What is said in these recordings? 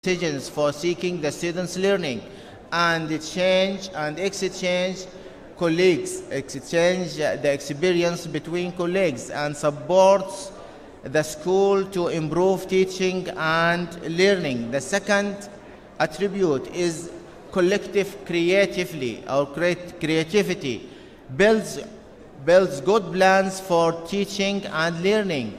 strategies for seeking the students' learning and change and exchange colleagues, exchange the experience between colleagues, and supports the school to improve teaching and learning. The second attribute is collective creativity, builds good plans for teaching and learning.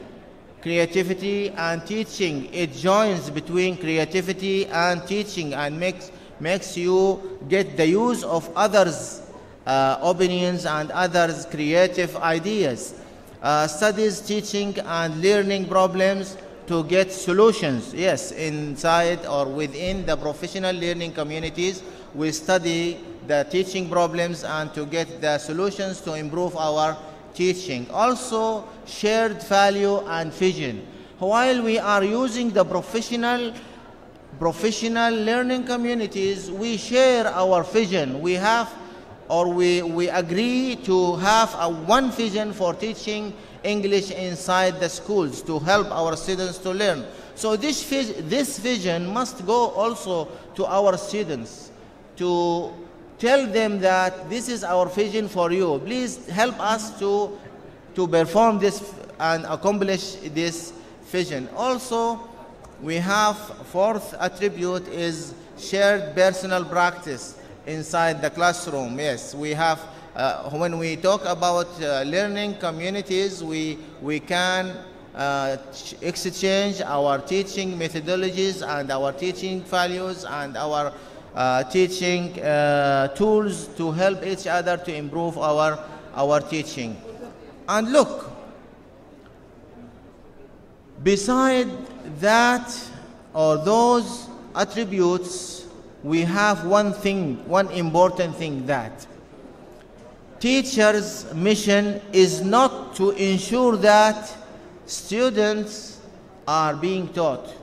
Creativity and teaching, it joins between creativity and teaching and makes you get the use of others' opinions and others' creative ideas. Studies teaching and learning problems to get solutions. Yes, inside or within the professional learning communities, we study the teaching problems and to get the solutions to improve our teaching. Also, shared value and vision. While we are using the professional learning communities, we share our vision. We have, or we agree to have one vision for teaching English inside the schools to help our students to learn. So this vision must go also to our students, to tell them that this is our vision for you. Please help us to perform this and accomplish this vision. Also, we have fourth attribute is shared personal practice inside the classroom. Yes, we have, when we talk about learning communities, we can exchange our teaching methodologies and our teaching values and our teaching tools to help each other to improve our teaching. And look, beside that or those attributes, we have one important thing, that teachers' mission is not to ensure that students are being taught,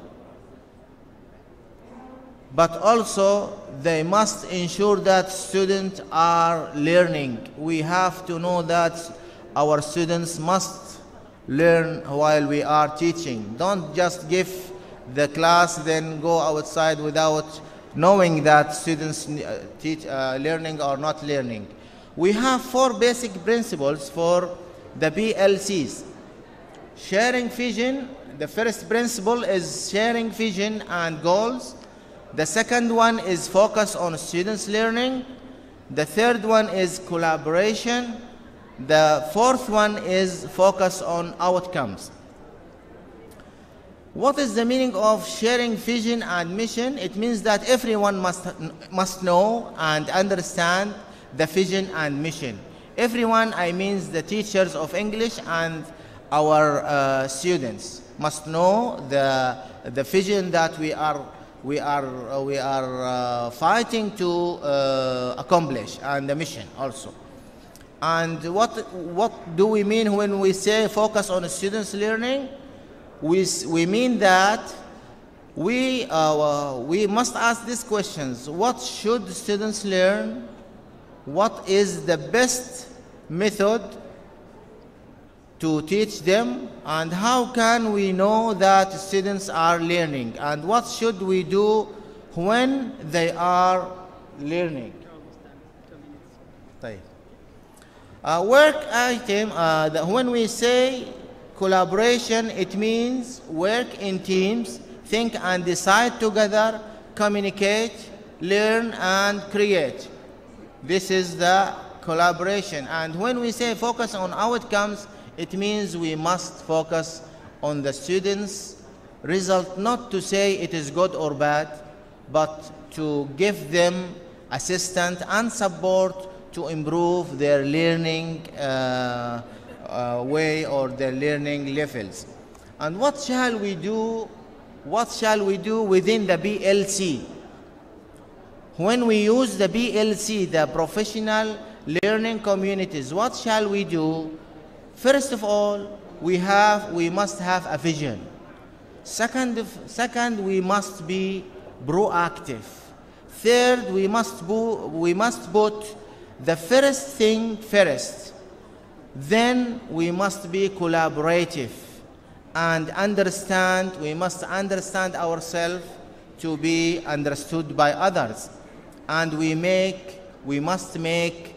but also they must ensure that students are learning. We have to know that our students must learn while we are teaching. Don't just give the class, then go outside without knowing that students learning or not learning. We have four basic principles for the PLCs. Sharing vision. The first principle is sharing vision and goals. The second one is focus on students' learning. The third one is collaboration. The fourth one is focus on outcomes. What is the meaning of sharing vision and mission? It means that everyone must know and understand the vision and mission. Everyone, I mean the teachers of English and our students must know the vision that we are fighting to accomplish, and the mission also. And what do we mean when we say focus on students' learning? We mean that we must ask these questions. What should students learn? What is the best method to teach them? And how can we know that students are learning? And what should we do when they are learning? Work item, when we say collaboration, it means work in teams, think and decide together, communicate, learn and create. This is the collaboration. And when we say focus on outcomes, it means we must focus on the students' result, not to say it is good or bad, but to give them assistance and support to improve their learning way or their learning levels. And what shall we do? What shall we do within the PLC? When we use the PLC, the professional learning communities, what shall we do? First of all, we must have a vision. Second, we must be proactive. Third, we must put the first thing first. Then we must be collaborative and we must understand ourselves to be understood by others. And we must make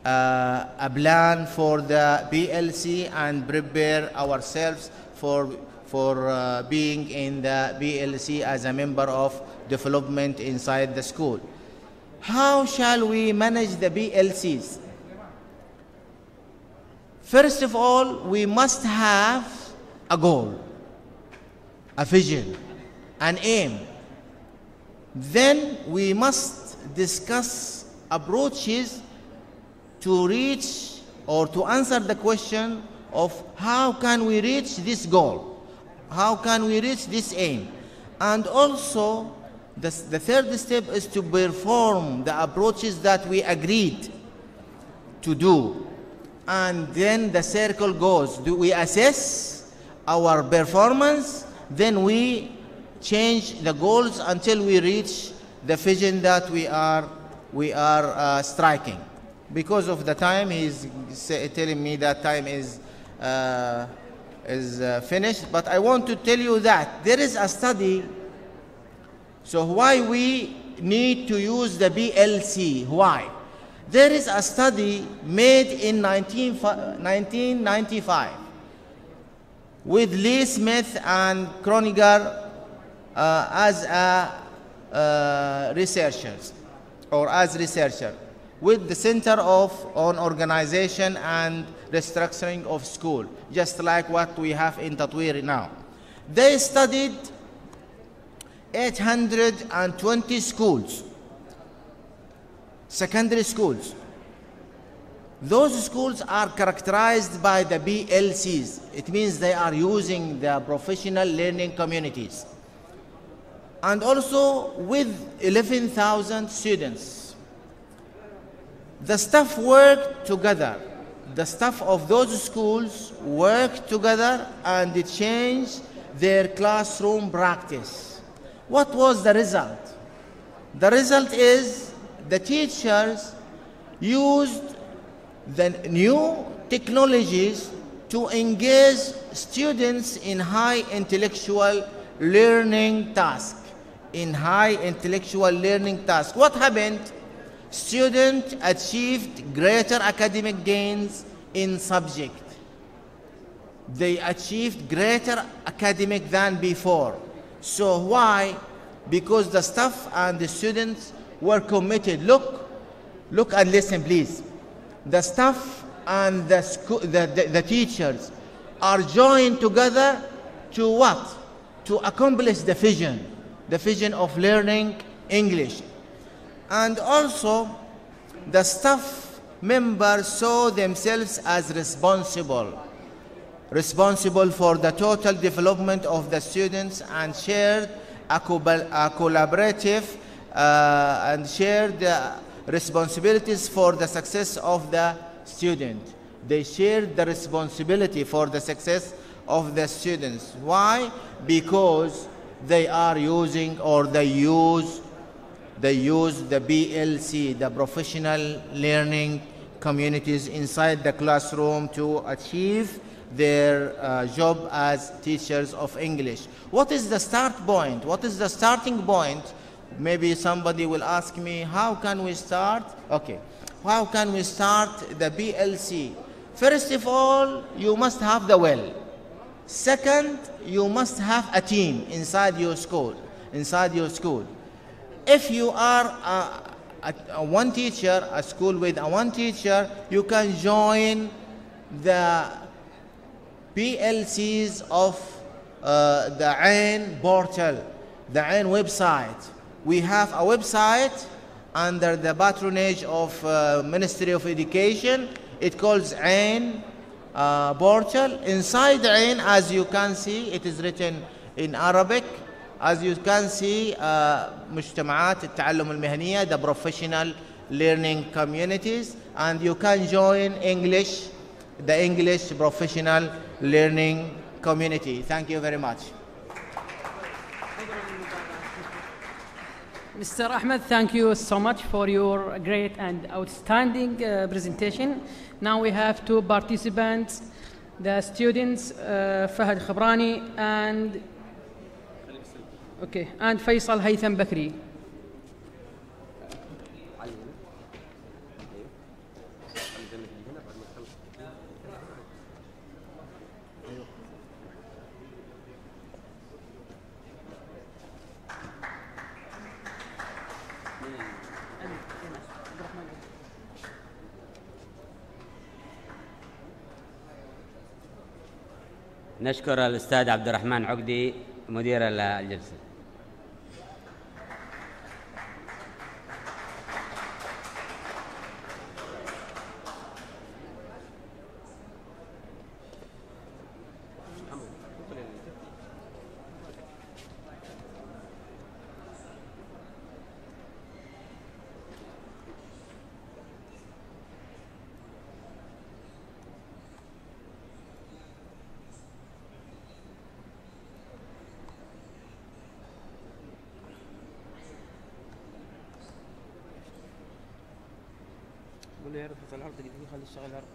a plan for the BLC and prepare ourselves for being in the BLC as a member of development inside the school. How shall we manage the BLCs? First of all, we must have a goal, a vision, an aim. Then we must discuss approaches to reach or to answer the question of how can we reach this goal? How can we reach this aim? And also, the third step is to perform the approaches that we agreed to do. And then the circle goes. Do we assess our performance? Then we change the goals until we reach the vision that we are striking. Because of the time, he's telling me that time is finished. But I want to tell you that there is a study. So why we need to use the BLC? Why? There is a study made in 1995 with Lee Smith and Kroniger as researchers with the Center on Organization and Restructuring of School, just like what we have in Tatweer now. They studied 820 schools, secondary schools. Those schools are characterized by the BLCs. It means they are using the professional learning communities. And also with 11,000 students. The staff worked together. The staff of those schools worked together and they changed their classroom practice. What was the result? The result is the teachers used the new technologies to engage students in high intellectual learning tasks. What happened? Students achieved greater academic gains in subject. They achieved greater academic than before. So why? Because the staff and the students were committed. Look and listen, please. The staff and the teachers are joined together to what? To accomplish the vision of learning English. And also, the staff members saw themselves as responsible for the total development of the students and shared a collaborative and shared the responsibilities for the success of the student. They shared the responsibility for the success of the students. Why? Because they are using or they use the BLC, the professional learning communities inside the classroom to achieve their job as teachers of English. What is the start point? What is the starting point? Maybe somebody will ask me, how can we start? Okay, how can we start the BLC? First of all, you must have the will. Second, you must have a team inside your school. If you are one teacher, a school with one teacher, you can join the BLCs of the Ain portal, the Ain website. We have a website under the patronage of Ministry of Education. It calls Ain portal. Inside Ain, as you can see, it is written in Arabic. As you can see, مجتمعات التعلم المهنية, the professional learning communities, and you can join the English professional learning community. Thank you very much. Mr. Ahmed, thank you so much for your great and outstanding presentation. Now we have two participants, the students Fahad Khabrani and Okay, and Faisal Haytham Bakri. نشكر الأستاذ عبد الرحمن عقدي مدير الجلسة. قول له يعرف العرض اللي يخلي يشتغل العرض.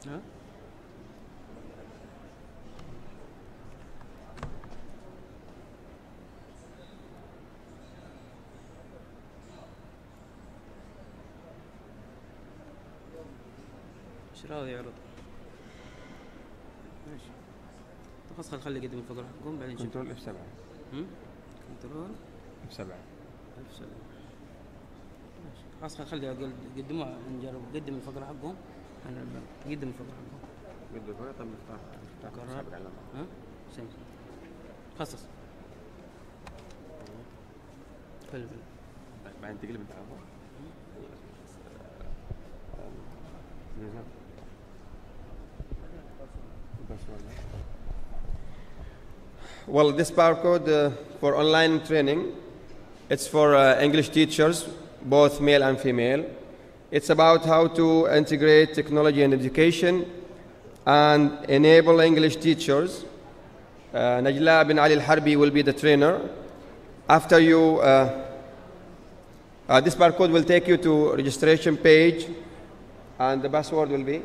ها؟ ايش راضي يعرض؟ ماشي. خلاص خلي يقدم الفقرة قوم بعدين شوف. كنترول F7. كنترول F7. F7. خلاص خلي يقدموها نجرب قدم الفقرة حقهم. أنا قدم الفقرة حقهم. قدم الفقرة طب نختار سابق على ها؟ سامي. خصص. فل. بعدين تقلب انت عفوا. Well, this barcode for online training, it's for English teachers, both male and female. It's about how to integrate technology in education and enable English teachers. Najla bin Ali al-Harbi will be the trainer. After you, this barcode will take you to registration page, and the password will be.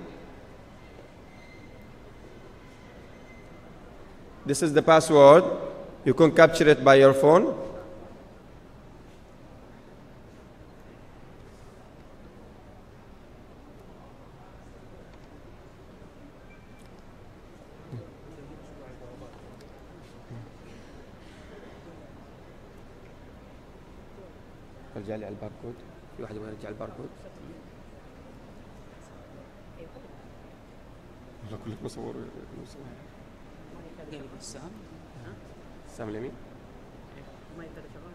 This is the password. You can capture it by your phone. رجع لي على الباركود. في واحد يبغى يرجع الباركود. والله كلك مصور. السهم. السهم اليمين. ما يقدر يشغل.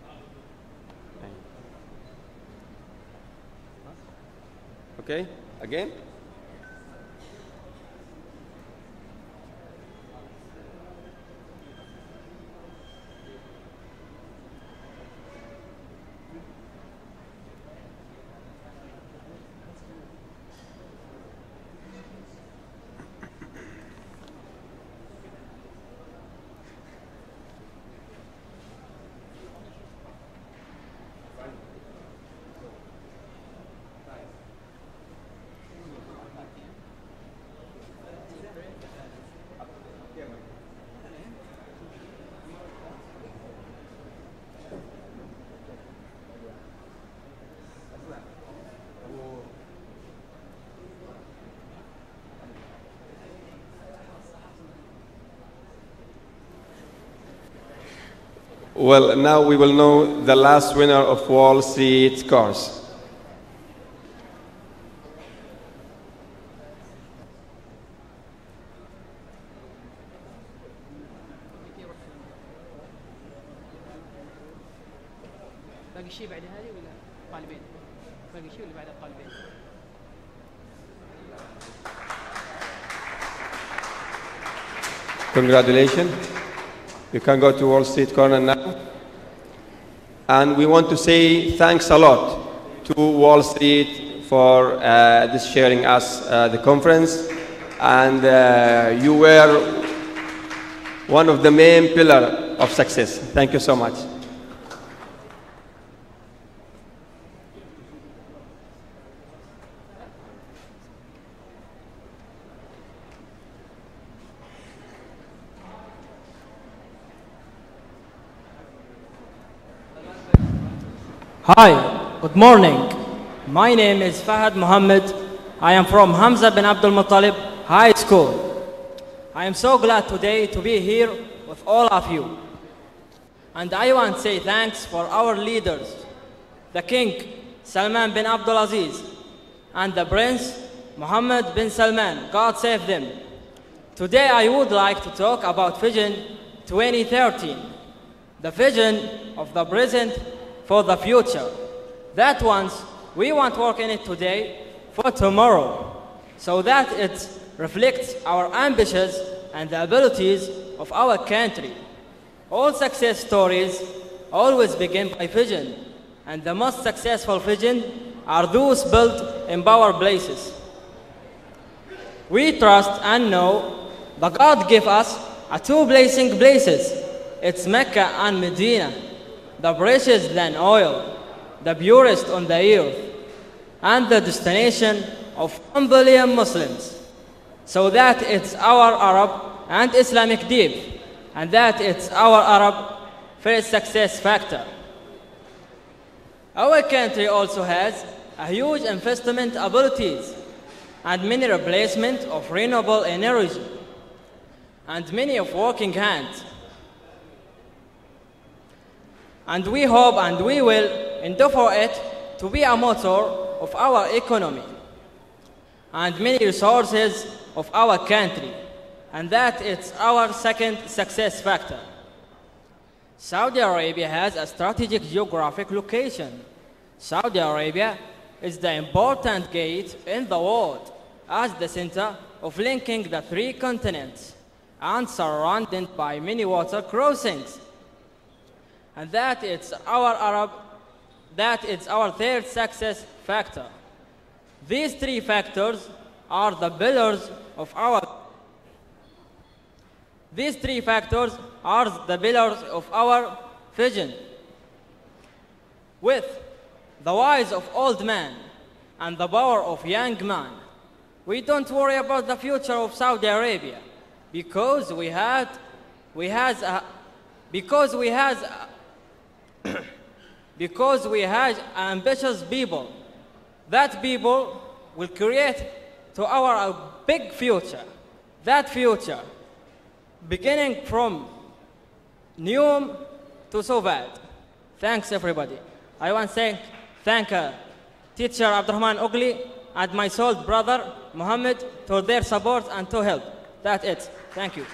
Okay, again. Well, now we will know the last winner of Wall Street course. باقي شيء بعد هذه ولا طالبين؟ باقي شيء ولا بعد الطالبين؟ Congratulations. You can go to Wall Street Corner now. And we want to say thanks a lot to Wall Street for this sharing us the conference. And you were one of the main pillars of success. Thank you so much. Hi, good morning. My name is Fahad Mohammed. I am from Hamza bin Abdul Muttalib High School. I am so glad today to be here with all of you. And I want to say thanks for our leaders, the King Salman bin Abdul Aziz and the Prince Mohammed bin Salman. God save them. Today I would like to talk about Vision 2013, the vision of the present for the future. That once we want to work in it today for tomorrow, so that it reflects our ambitions and the abilities of our country. All success stories always begin by vision, and the most successful vision are those built in power places. We trust and know that God gave us two blessing places. It's Mecca and Medina, the precious than oil, the purest on the earth, and the destination of 1 billion Muslims. So that it's our Arab and Islamic deep, and that it's our Arab first success factor. Our country also has a huge investment abilities and many replacement of renewable energy and many of working hands. And we hope and we will endeavor it to be a motor of our economy and many resources of our country, and that it's our second success factor. Saudi Arabia has a strategic geographic location. Saudi Arabia is the important gate in the world as the center of linking the 3 continents and surrounded by many water crossings. And that it's our third success factor. These 3 factors are the pillars of our vision. With the wise of old man and the power of young man, we don't worry about the future of Saudi Arabia because we have ambitious people. That people will create to our big future. That future, beginning from Neom to Soviet. Thanks everybody. I want to thank teacher Abdurrahman Ogli and my soul brother Mohammed for their support and to help. That's it. Thank you.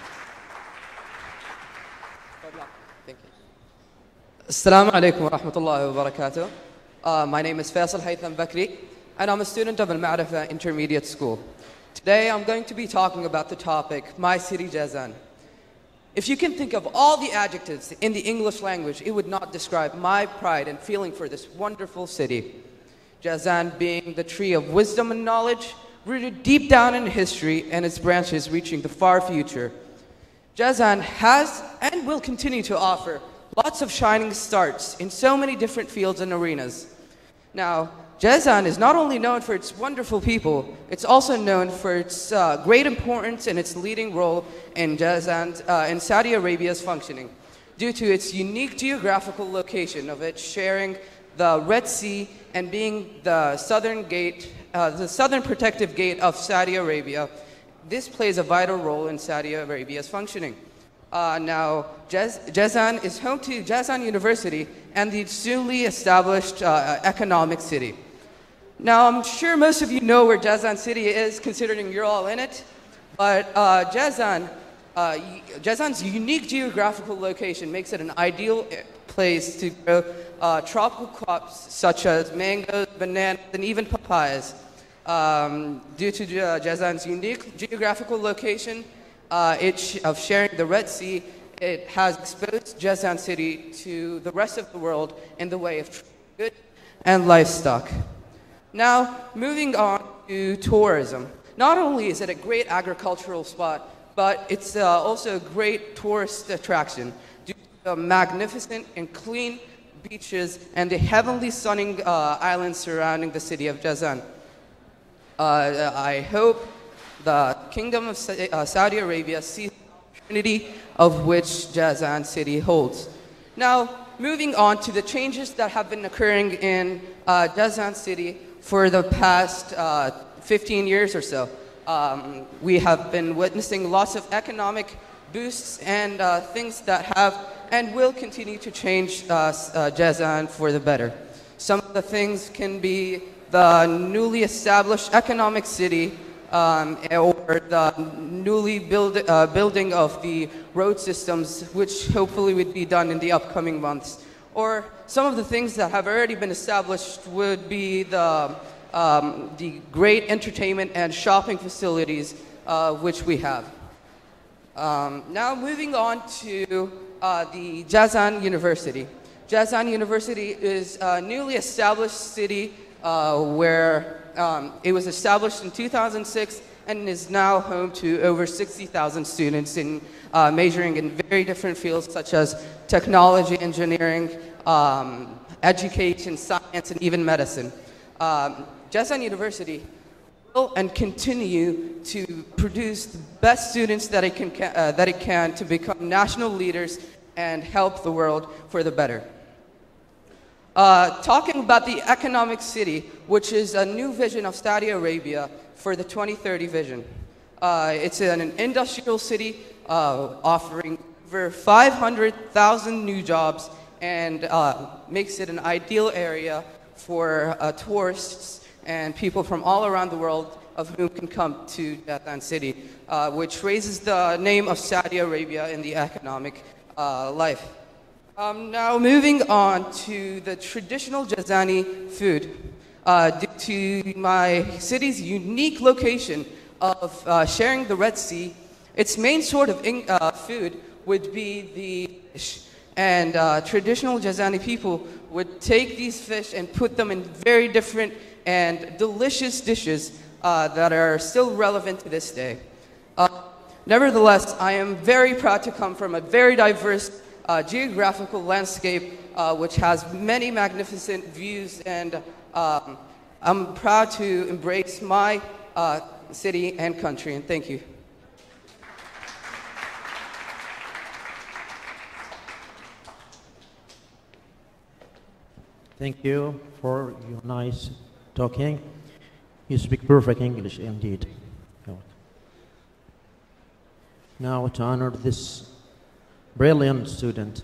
Assalamu alaikum wa rahmatullahi wa barakatuh. My name is Faisal Haytham Bakri, and I'm a student of Al-Ma'rifah Intermediate School. Today I'm going to be talking about the topic, my city Jazan. If you can think of all the adjectives in the English language, it would not describe my pride and feeling for this wonderful city. Jazan being the tree of wisdom and knowledge, rooted deep down in history and its branches reaching the far future. Jazan has and will continue to offer lots of shining stars in so many different fields and arenas. Now, Jazan is not only known for its wonderful people, it's also known for its great importance and its leading role in in Saudi Arabia's functioning, due to its unique geographical location of it sharing the Red Sea and being the southern protective gate of Saudi Arabia. This plays a vital role in Saudi Arabia's functioning. Now, Jazan is home to Jazan University and the soonly established economic city. Now, I'm sure most of you know where Jazan City is, considering you're all in it. But Jazan's unique geographical location makes it an ideal place to grow tropical crops such as mangoes, bananas, and even papayas. Due to Jazan's unique geographical location, of sharing the Red Sea, it has exposed Jazan city to the rest of the world in the way of good and livestock. Now, moving on to tourism. Not only is it a great agricultural spot, but it's also a great tourist attraction due to the magnificent and clean beaches and the heavenly sunning islands surrounding the city of Jazan. I hope the Kingdom of Saudi Arabia sees the opportunity of which Jazan city holds. Now, moving on to the changes that have been occurring in Jazan city for the past 15 years or so. We have been witnessing lots of economic boosts and things that have and will continue to change Jazan for the better. Some of the things can be the newly established economic city or the newly building of the road systems, which hopefully would be done in the upcoming months. Or some of the things that have already been established would be the great entertainment and shopping facilities which we have. Now moving on to the Jazan University. Jazan University is a newly established city where it was established in 2006 and is now home to over 60,000 students in majoring in very different fields such as technology, engineering, education, science, and even medicine. Jazan University will and continue to produce the best students that it can to become national leaders and help the world for the better. Talking about the economic city, which is a new vision of Saudi Arabia for the 2030 vision. It's an industrial city offering over 500,000 new jobs and makes it an ideal area for tourists and people from all around the world of whom can come to Jazan city, which raises the name of Saudi Arabia in the economic life. Now moving on to the traditional Jazani food. Due to my city's unique location of sharing the Red Sea, its main sort of food would be the fish. And traditional Jazani people would take these fish and put them in very different and delicious dishes that are still relevant to this day. Nevertheless, I am very proud to come from a very diverse geographical landscape which has many magnificent views, and I'm proud to embrace my city and country, and thank you. Thank you for your nice talking. You speak perfect English indeed. Now to honor this brilliant student.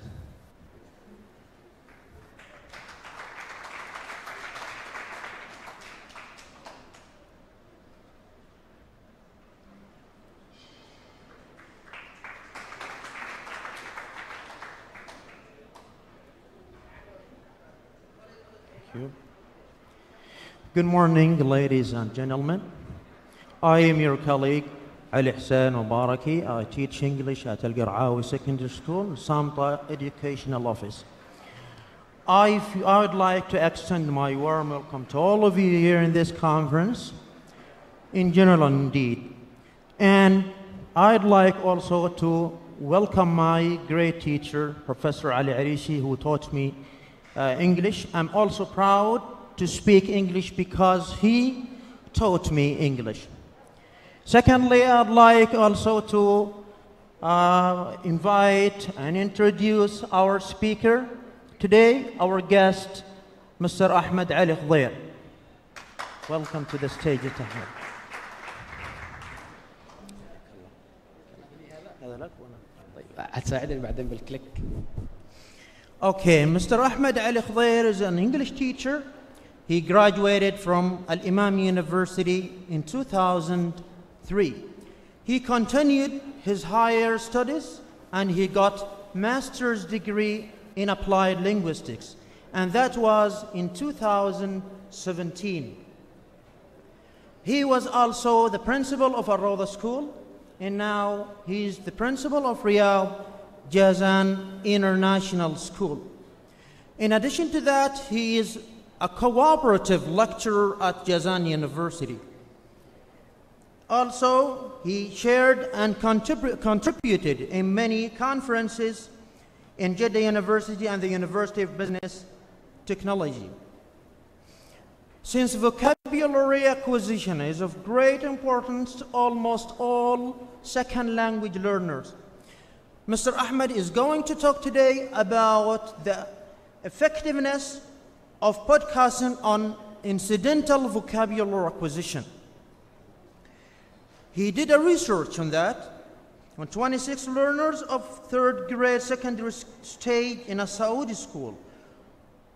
Good morning, ladies and gentlemen. I am your colleague, Ali Hussein Mubaraki. I teach English at Al-Gar'awi Secondary School, Samta Educational Office. I would like to extend my warm welcome to all of you here in this conference, in general indeed. And I'd like also to welcome my great teacher, Professor Ali Arishi, who taught me English. I'm also proud to speak English because he taught me English. Secondly, I'd like also to invite and introduce our speaker today, our guest, Mr. Ahmed Ali Khdair. Welcome to the stage. Okay, Mr. Ahmed Ali Khdair is an English teacher. He graduated from Al-Imam University in 2003. He continued his higher studies and he got master's degree in applied linguistics, and that was in 2017. He was also the principal of Ar-Rawda School and now he's the principal of Riyadh Jazan International School. In addition to that, he is a cooperative lecturer at Jazan University. Also, he shared and contributed in many conferences in Jeddah University and the University of Business Technology. Since vocabulary acquisition is of great importance to almost all second language learners, Mr. Ahmed is going to talk today about the effectiveness of podcasting on incidental vocabulary acquisition. He did a research on that. When 26 learners of third grade secondary stage in a Saudi school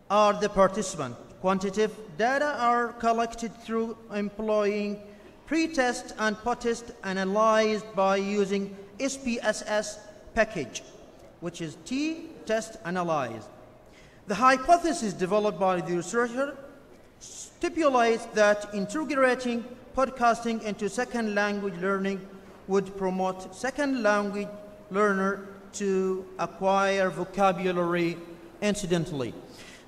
are the participant. Quantitative data are collected through employing pretest and post-test analyzed by using SPSS package, which is T-test analyze. The hypothesis developed by the researcher stipulates that integrating podcasting into second language learning would promote second language learner to acquire vocabulary incidentally.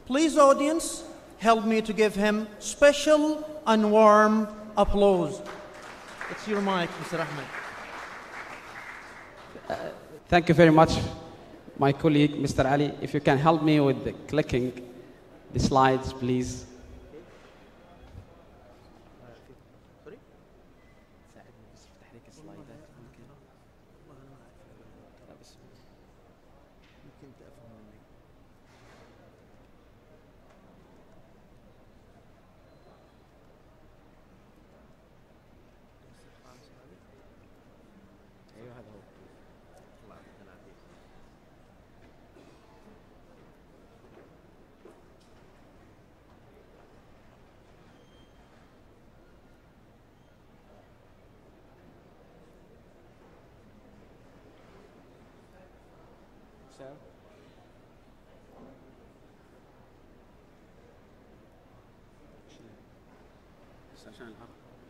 Please, audience, help me to give him special and warm applause. It's your mic, Mr. Ahmed. Thank you very much, my colleague, Mr. Ali. If you can help me with the clicking the slides, please.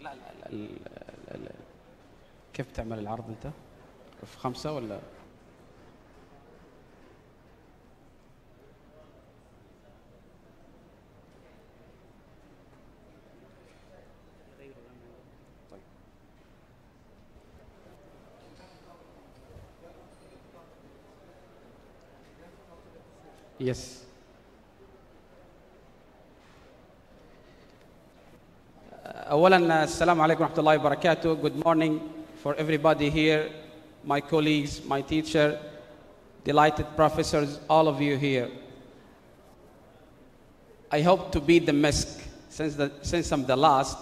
لا كيف تعمل العرض انت؟ في 5 ولا؟ طيب. Yes. أولاً السلام عليكم ورحمة الله وبركاته. Good morning for everybody here, my colleagues, my teacher, delighted professors, all of you here. I hope to be the misk since I'm the last,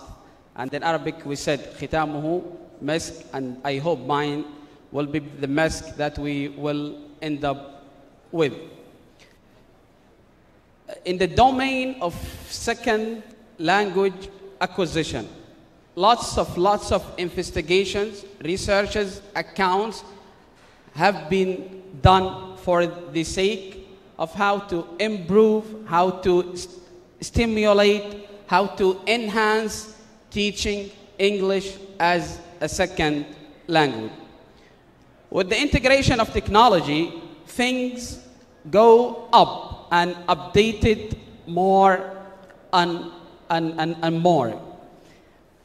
and in Arabic we said ختامه misk, and I hope mine will be the misk that we will end up with. In the domain of second language acquisition, lots of investigations, researches, accounts have been done for the sake of how to improve, how to stimulate, how to enhance teaching English as a second language. With the integration of technology, things go up and updated more and more.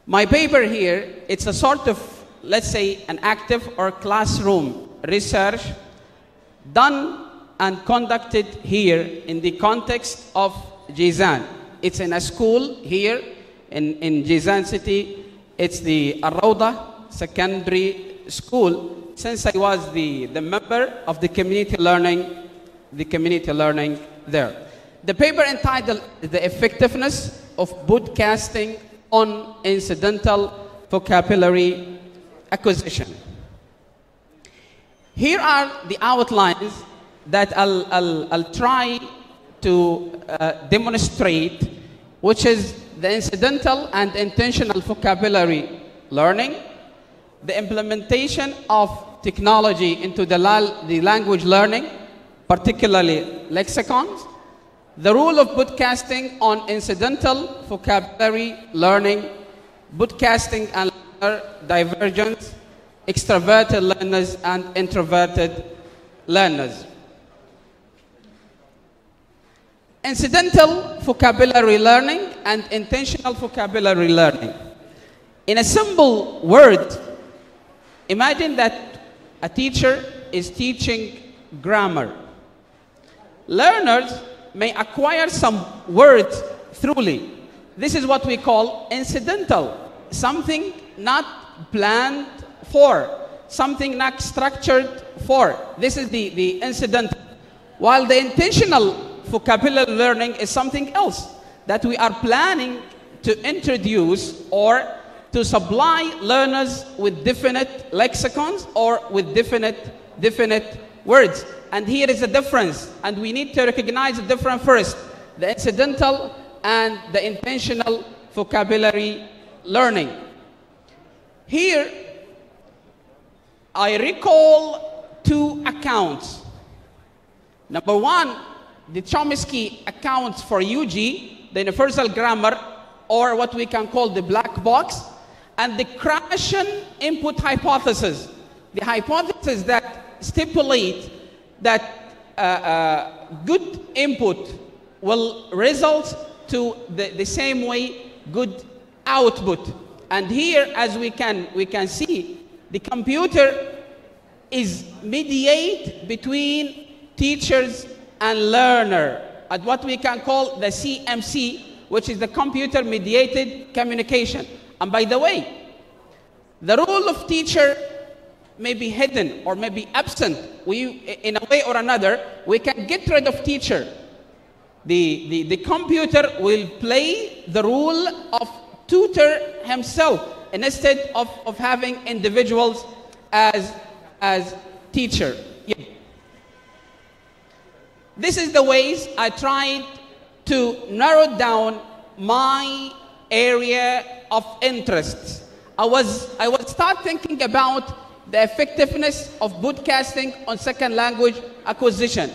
My paper here, it's a sort of, let's say, an active or classroom research done and conducted here in the context of Jazan. It's in a school here in Jazan city. It's the Al-Rawda Secondary School. Since I was the member of the community learning there. The paper entitled The Effectiveness of Podcasting on Incidental Vocabulary Acquisition. Here are the outlines that I'll try to demonstrate, which is the incidental and intentional vocabulary learning, the implementation of technology into the language learning, particularly lexicons, the role of podcasting on incidental vocabulary learning, podcasting and divergence, extroverted learners and introverted learners. Incidental vocabulary learning and intentional vocabulary learning. In a simple word, imagine that a teacher is teaching grammar. Learners may acquire some words throughly. This is what we call incidental, something not planned for, something not structured for. This is the incidental. While the intentional vocabulary learning is something else that we are planning to introduce or to supply learners with definite lexicons or with definite words. And here is a difference, and we need to recognize the difference first: the incidental and the intentional vocabulary learning. Here, I recall two accounts. Number one, the Chomsky accounts for UG, the universal grammar, or what we can call the black box, and the Krashen input hypothesis, the hypothesis that stipulate that good input will result to the same way good output. And here, as we can see, the computer is mediate between teachers and learner at what we can call the CMC, which is the computer mediated communication. And by the way, the role of teacher may be hidden or may be absent. In a way or another, we can get rid of teacher. The computer will play the role of tutor himself instead of having individuals as teacher. Yeah. This is the ways I tried to narrow down my area of interest. I was start thinking about the effectiveness of broadcasting on second language acquisition.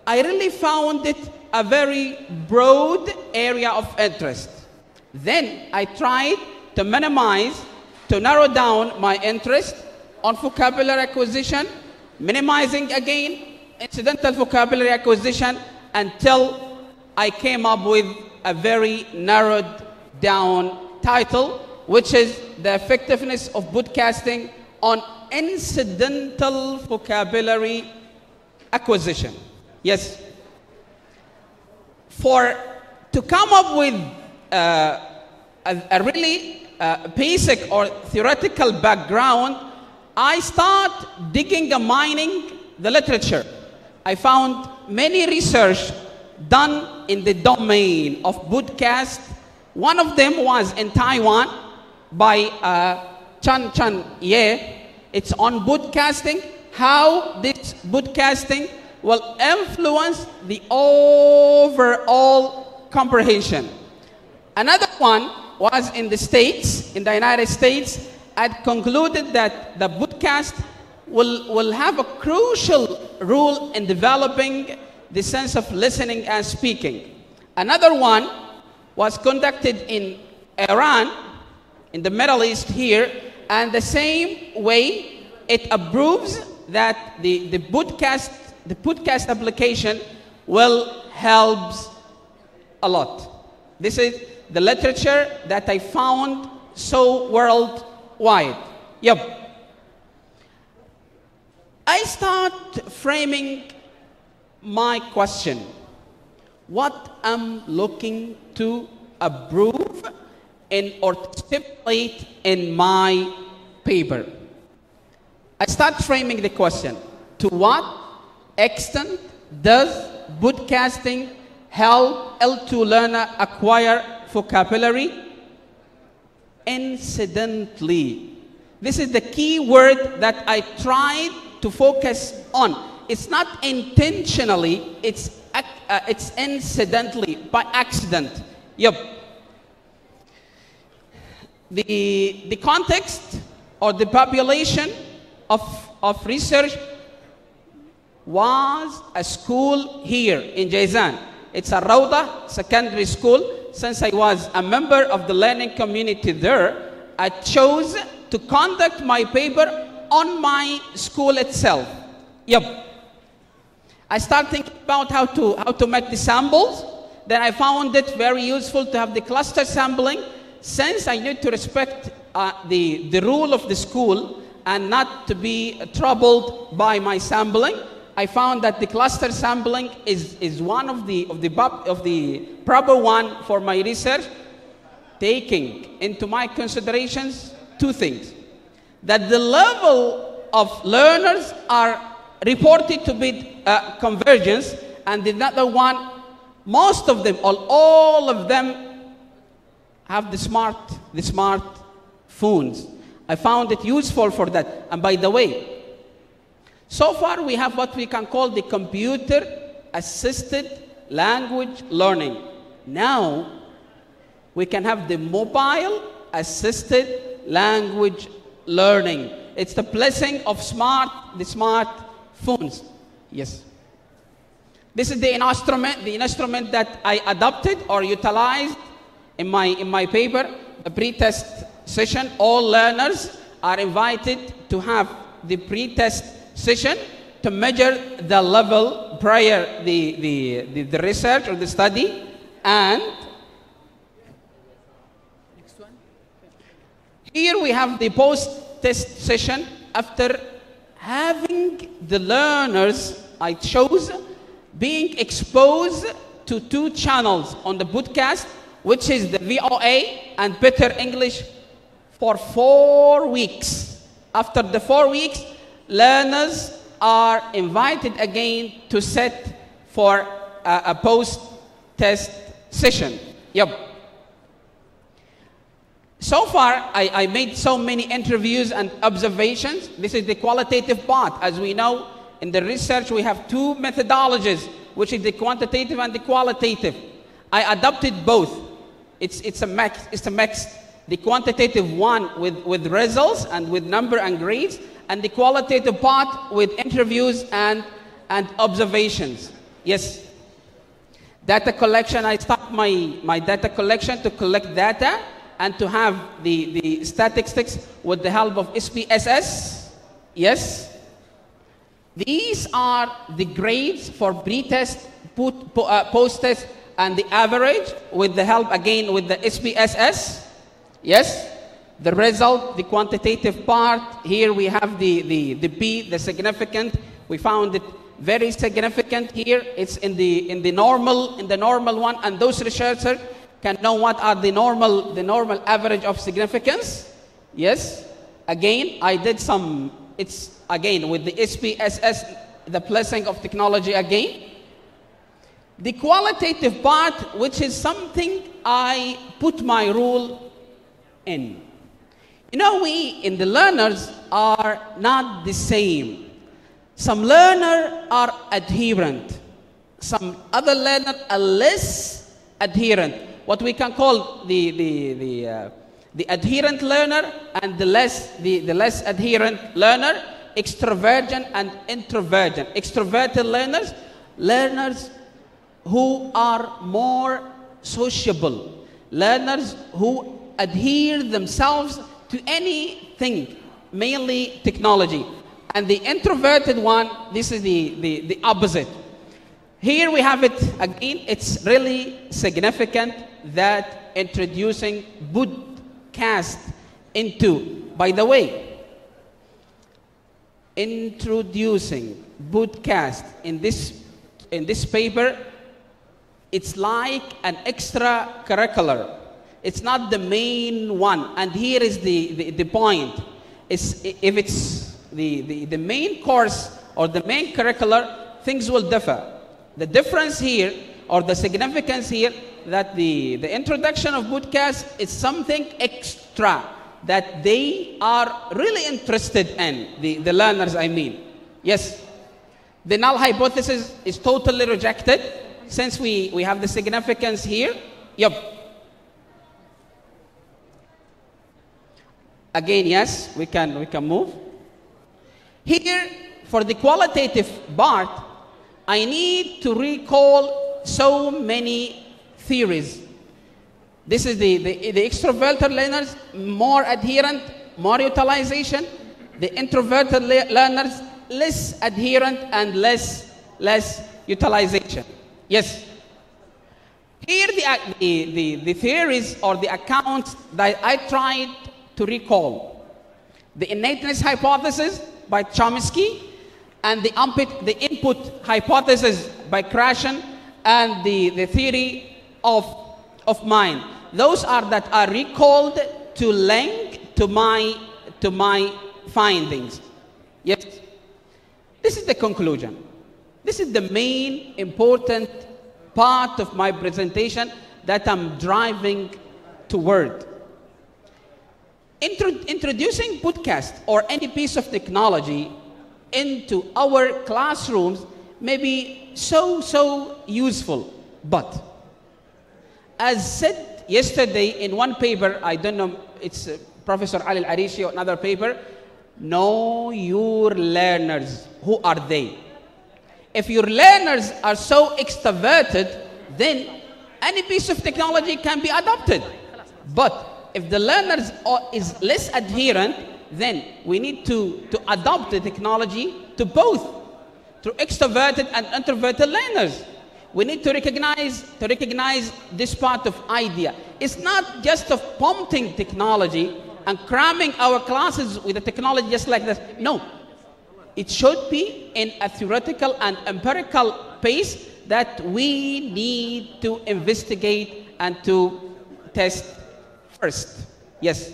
I really found it a very broad area of interest. Then I tried to narrow down my interest on vocabulary acquisition, minimizing again incidental vocabulary acquisition, until I came up with a very narrowed down title, which is the effectiveness of broadcasting on incidental vocabulary acquisition. Yes. To come up with a really basic or theoretical background, I start digging and mining the literature. I found many research done in the domain of broadcast. One of them was in Taiwan by Chan Ye. It's on broadcasting, how this broadcasting will influence the overall comprehension. Another one was in the States, in the United States. I'd concluded that the broadcast will have a crucial role in developing the sense of listening and speaking. Another one was conducted in Iran, in the Middle East here, and the same way it approves that the podcast application will help a lot. This is the literature that I found so worldwide. Yep. I start framing my question. What I'm looking to approve or stipulate in my paper. I start framing the question. To what extent does broadcasting help L2 learner acquire vocabulary? Incidentally. This is the key word that I tried to focus on. It's not intentionally, it's incidentally, by accident. Yep. The context or the population of research was a school here in Jazan. It's a Rawda secondary school. Since I was a member of the learning community there, I chose to conduct my paper on my school itself. Yep. I started thinking about how to make the samples. Then I found it very useful to have the cluster sampling, since I need to respect the rule of the school and not to be troubled by my sampling. I found that the cluster sampling is one of the proper one for my research, taking into my considerations two things: that the level of learners are reported to be convergence, and the other one, most of them, all of them have the smart phones. I found it useful for that. And by the way, so far we have what we can call the computer-assisted language learning. Now we can have the mobile-assisted language learning. It's the blessing of the smart phones. Yes. This is the instrument that I adopted or utilized in my paper, the pretest session. All learners are invited to have the pretest session to measure the level prior the research or the study. And next one. Here we have the post-test session. After having the learners I chose being exposed to two channels on the podcast, which is the VOA and Better English, for 4 weeks. After the 4 weeks, learners are invited again to sit for a post-test session. Yep. So far, I made so many interviews and observations. This is the qualitative part. As we know, in the research, we have two methodologies, which is the quantitative and the qualitative. I adopted both. It's a mix. The quantitative one with results and with number and grades, and the qualitative part with interviews and observations. Yes. Data collection, I start my data collection to collect data and to have the statistics with the help of SPSS. Yes. These are the grades for pretest, post-test, and the average with the help again with the SPSS. Yes. The result, the quantitative part. Here we have the P, the significant. We found it very significant here. It's in the normal one, and those researchers can know what are the normal average of significance. Yes. Again, I did some. It's again with the SPSS, the blessing of technology again. The qualitative part, which is something I put my rule in. You know, we in the learners are not the same. Some learners are adherent. Some other learners are less adherent. What we can call the adherent learner and the less adherent learner, extrovergent and introvergent. Extroverted learners who are more sociable, learners who adhere themselves to anything, mainly technology. And the introverted one, this is the opposite. Here we have it again. It's really significant that introducing podcast into, by the way, introducing podcast in this paper, it's like an extracurricular. It's not the main one. And here is the point. If it's the main course or the main curricular, things will differ. The difference here, or the significance here, that the introduction of podcast is something extra that they are really interested in, the learners, I mean. Yes. The null hypothesis is totally rejected since we have the significance here. Yep. Again, yes, we can move. Here, for the qualitative part, I need to recall so many theories. This is the extroverted learners, more adherent, more utilization, the introverted learners less adherent and less utilization. Yes. Here the theories or the accounts that I tried to recall. The innateness hypothesis by Chomsky, and the input hypothesis by Krashen, and the theory of mind. Those that are recalled to link to my findings. Yes. This is the conclusion. This is the main important part of my presentation that I'm driving toward. Introducing podcast or any piece of technology into our classrooms may be so useful, but as said yesterday in one paper, I don't know, it's Professor Ali Al-Arishi or another paper, know your learners. Who are they? If your learners are so extroverted, then any piece of technology can be adopted. But if the learners is less adherent, then we need to adopt the technology to both, to extroverted and introverted learners. We need to recognize this part of idea. It's not just of pumping technology and cramming our classes with the technology just like this. No. It should be in a theoretical and empirical pace that we need to investigate and to test first. Yes.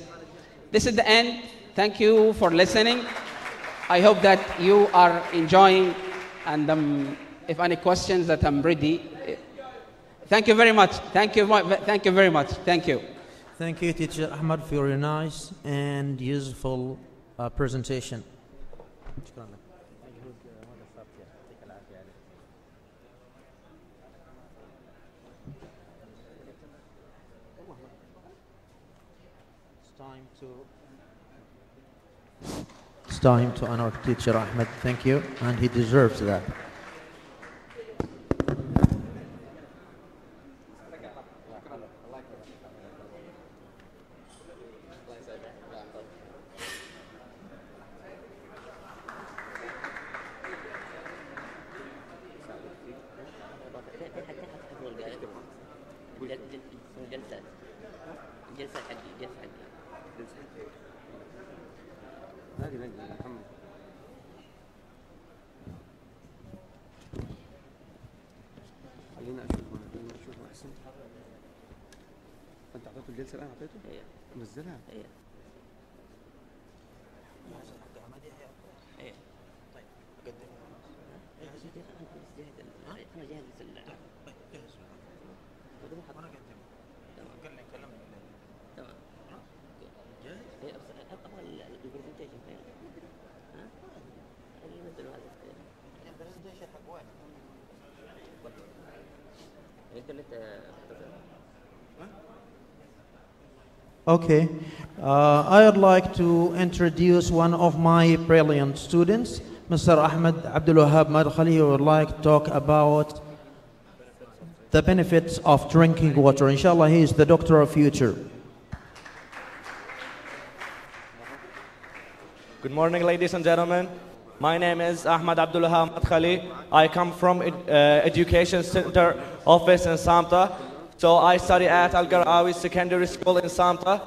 This is the end. Thank you for listening. I hope that you are enjoying, and if any questions that I'm ready. Thank you very much. Thank you very much. Thank you. Thank you, Teacher Ahmed, for your nice and useful presentation. It's time to honor Teacher Ahmed. Thank you, and he deserves that. انت اعطيته الجلسه الان؟ اعطيته؟ ايه نزلها؟ ايه ايه طيب اقدم ايه يا سيدي انا جاهز جاهز وانا اقدم تمام قال لي كلمني تمام جاهز؟ ايه ابغى البرزنتيشن فين؟ ها؟ اللي نزلوا هذا البرزنتيشن حق وين؟ الانترنت. Okay, I'd like to introduce one of my brilliant students, Mr. Ahmed Abdul Wahab Madkhali, who would like to talk about the benefits of drinking water. Inshallah, he is the doctor of future. Good morning, ladies and gentlemen. My name is Ahmed Abdul Wahab Madkhali. I come from Education Center office in Samta. So I study at Al-Garawi Secondary School in Samta.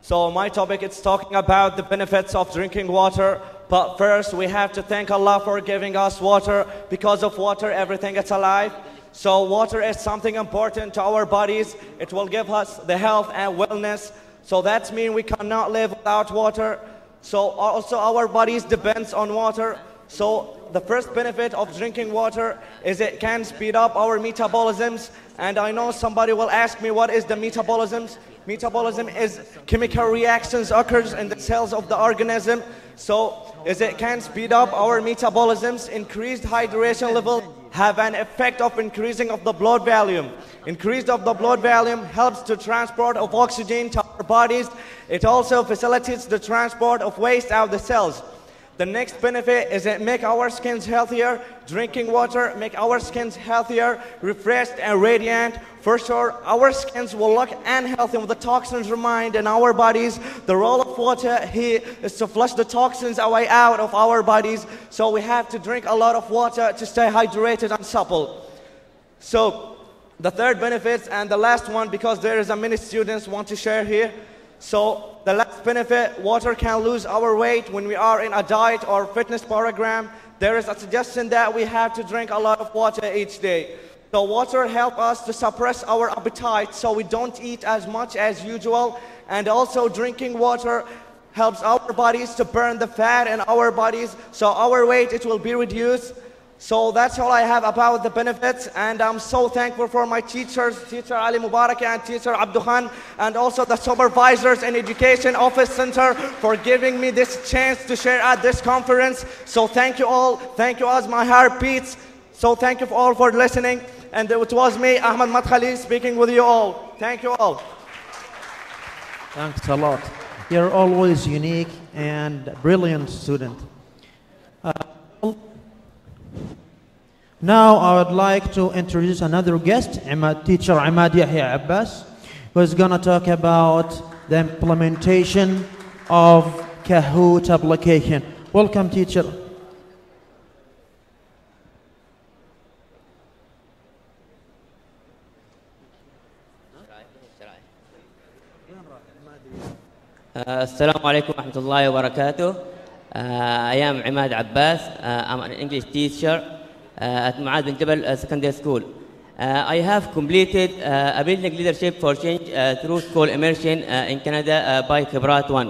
So my topic is talking about the benefits of drinking water. But first we have to thank Allah for giving us water. Because of water, everything is alive. So water is something important to our bodies. It will give us the health and wellness. So that means we cannot live without water. So also our bodies depends on water. So the first benefit of drinking water is it can speed up our metabolisms. And I know somebody will ask me, what is the metabolisms? Metabolism is chemical reactions occurs in the cells of the organism. So it can speed up our metabolisms. Increased hydration level have an effect of increasing of the blood volume. Increase of the blood volume helps to transport of oxygen to our bodies. It also facilitates the transport of waste out of the cells. The next benefit is it make our skins healthier. Drinking water make our skins healthier, refreshed and radiant. For sure, our skins will look unhealthy when the toxins remain in our bodies. The role of water here is to flush the toxins away out of our bodies. So we have to drink a lot of water to stay hydrated and supple. So the third benefit and the last one, because there is a many students want to share here. So the last benefit, water can lose our weight when we are in a diet or fitness program. There is a suggestion that we have to drink a lot of water each day. So water helps us to suppress our appetite so we don't eat as much as usual. And also drinking water helps our bodies to burn the fat in our bodies. So our weight, it will be reduced. So that's all I have about the benefits. And I'm so thankful for my teachers, Teacher Ali Mubarak and Teacher Abdul Khan, and also the supervisors in Education Office Center for giving me this chance to share at this conference. So thank you all. Thank you as my heart beats. So thank you all for listening. And it was me, Ahmad Madkhali, speaking with you all. Thank you all. Thanks a lot. You're always unique and brilliant student. Now I would like to introduce another guest, Teacher Imad Yahya Abbas, who is going to talk about the implementation of Kahoot application. Welcome, teacher. Assalamu alaikum wa rahmatullahi wa barakatuh. I am Imad Abbas. I'm an English teacher at Muad bin Jabal Secondary School. I have completed a building leadership for change through school immersion in Canada by Khibrat 1.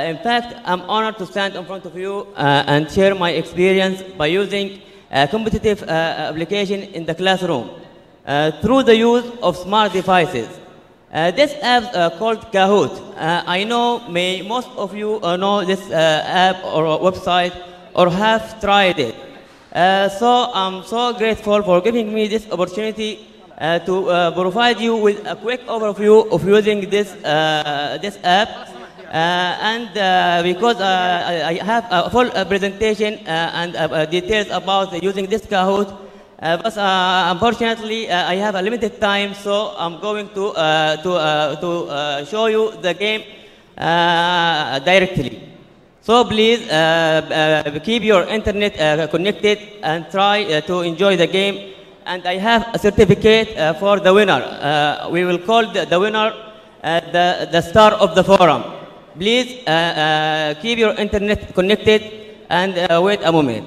In fact, I'm honored to stand in front of you and share my experience by using a competitive application in the classroom through the use of smart devices. This app called Kahoot. I know most of you know this app or website or have tried it. So I'm so grateful for giving me this opportunity to provide you with a quick overview of using this app. Because I have a full presentation and details about using this Kahoot. But unfortunately, I have a limited time, so I'm going to show you the game directly. So please keep your internet connected and try to enjoy the game. And I have a certificate for the winner. We will call the winner the star of the forum. Please keep your internet connected and wait a moment.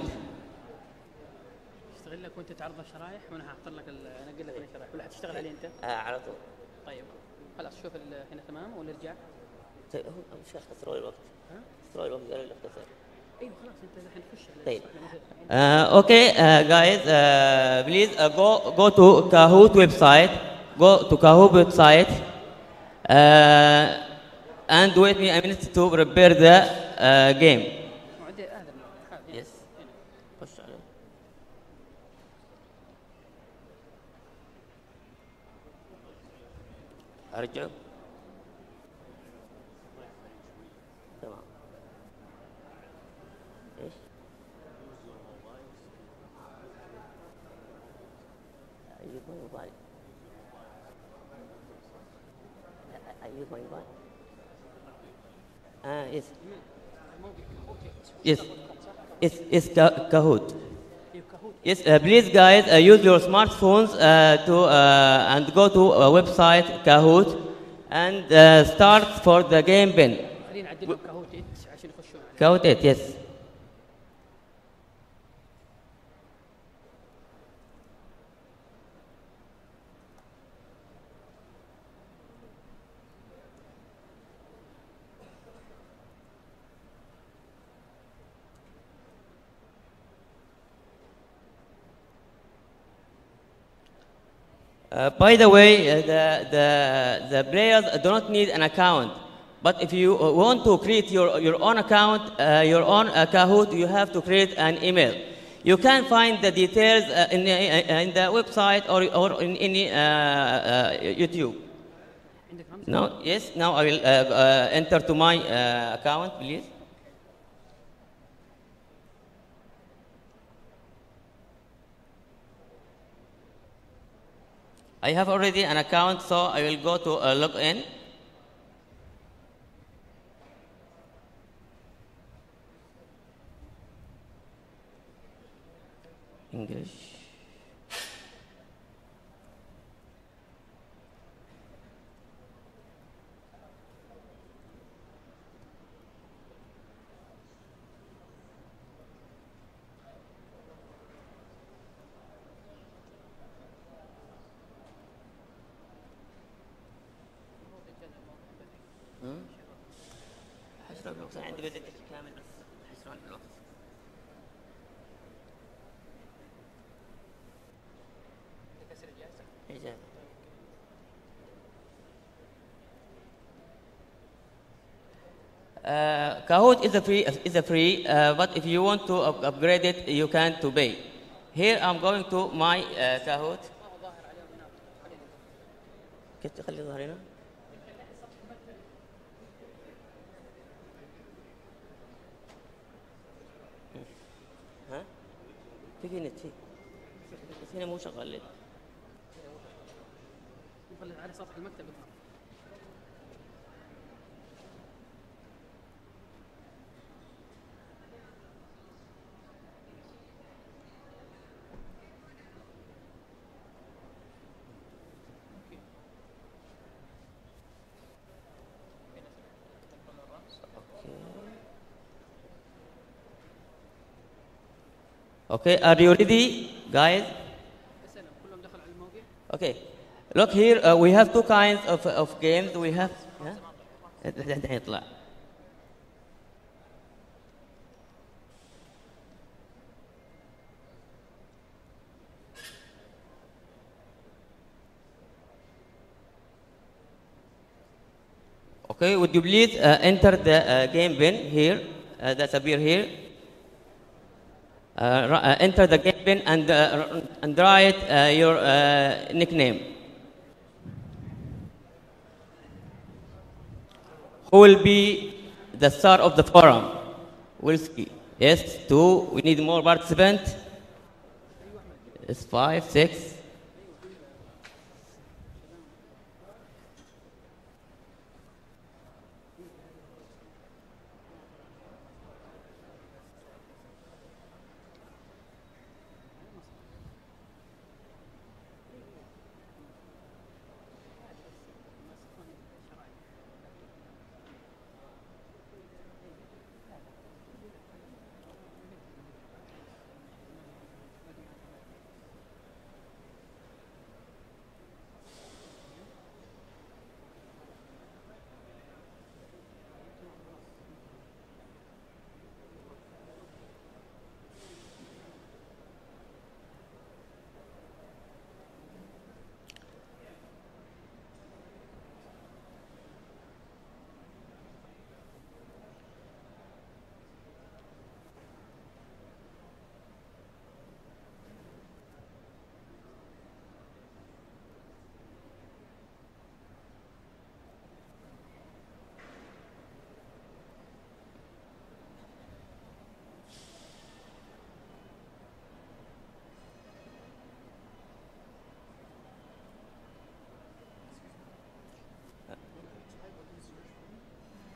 تشتغل عليه انت؟ على طول. طيب خلاص شوف هنا تمام ونرجع. طيب هو مش اختصروا لي الوقت. اختصروا لي الوقت قالوا لي اختصر. ايوه خلاص انت الحين تخش. طيب. Okay, guys, please go to Kahoot website. Go to Kahoot website and wait me a minute to prepare the game. Yes. أرجع. تمام. إيش؟ I use my mobile. I use my mobile. Yes. Yes. It's Kahoot. Yes, please guys use your smartphones and go to a website Kahoot and start for the game bin. Kahoot it, yes. By the way, the players do not need an account. But if you want to create your own account, your own Kahoot, you have to create an email. You can find the details in the website or in any YouTube. Now, yes, now I will enter to my account, please. I have already an account, so I will go to log in. English. حسرة بالوقت عندي بدأت كامل بس حسران بالوقت. Kahoot is a free, but if you want to upgrade it, you can to pay. Here I'm going to my Kahoot. كيف تخلي ظهرنا؟ ها؟ في نت بس هنا مو شغال لي. نخلي على سطح المكتب. Okay, are you ready, guys? Okay, look here. We have two kinds of games. We have. يطلع. Okay, would you please enter the game pin here? That's appear here. Enter the game pin and write your nickname. Who will be the star of the forum? We'll see. Yes, 2. We need more participants. Yes, 5, 6.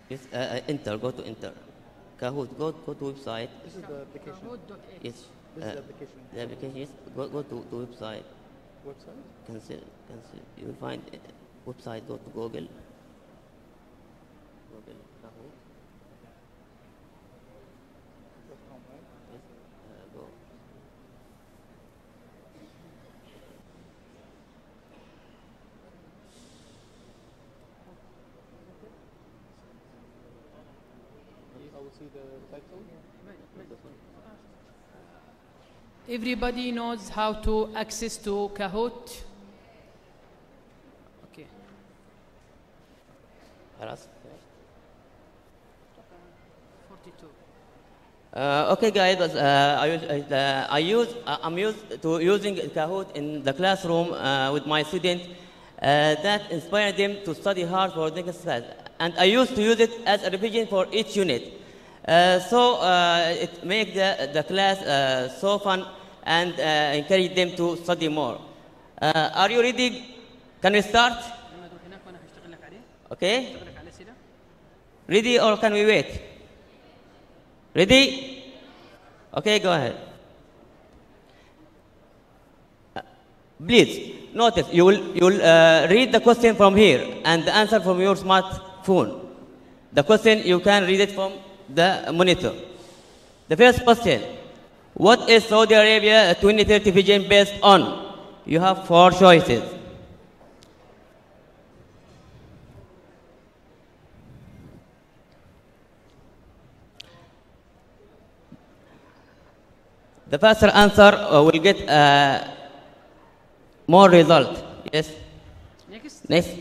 Yes, enter, go to enter. Kahoot, go to website. This is the application. Yes. This is the application. The application is go to website. Website? Cancel. You will find website, go to Google. Google Kahoot. Yes, go. I will see the title. Everybody knows how to access to Kahoot. Okay. خلاص. 42. Okay, guys. I'm used to using Kahoot in the classroom with my students. That inspired them to study hard for the next class. And I used to use it as a revision for each unit. So it makes the class so fun and encourage them to study more. Are you ready, Can we start? Okay. Ready or can we wait? Ready? Okay, go ahead. Please notice you will read the question from here and the answer from your smartphone. The question you can read it from the monitor. The first question: what is Saudi Arabia 2030 vision based on? You have 4 choices. The faster answer will get more result. Yes. Next. Next.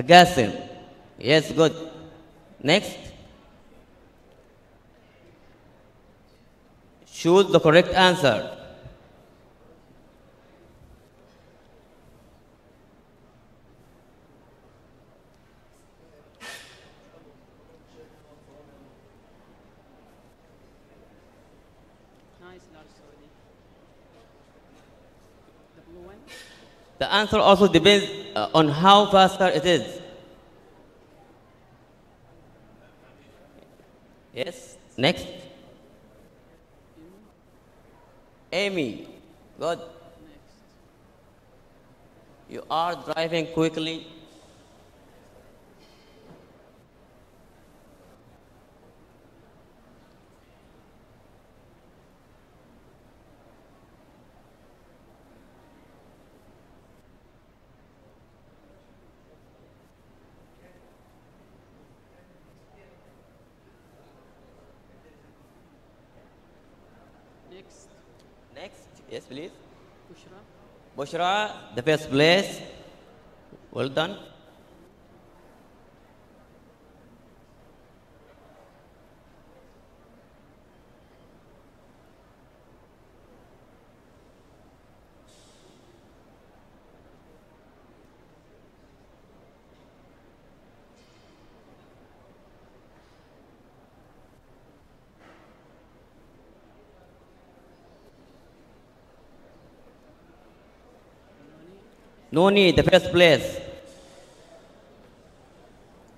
Gazan. Yes, good. Next. Choose the correct answer. The answer also depends on how faster it is. Yes. Next. Amy. Good. You are driving quickly. Next, yes, please. Bushra, the first place. Well done. No need, the first place.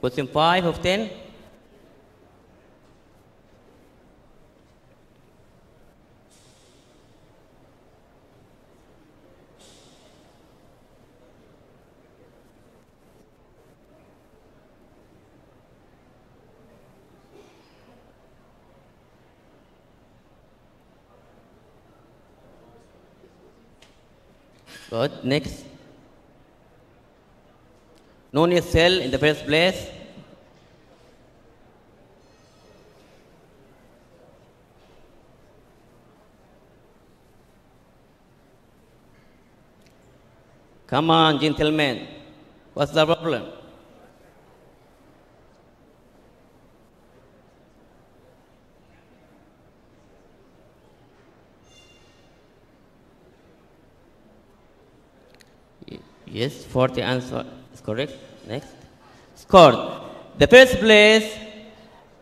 Question 5 of 10. Good, next. No need cell in the first place. Come on, gentlemen. What's the problem? Yes, 40 answer is correct. Next. Scored. The first place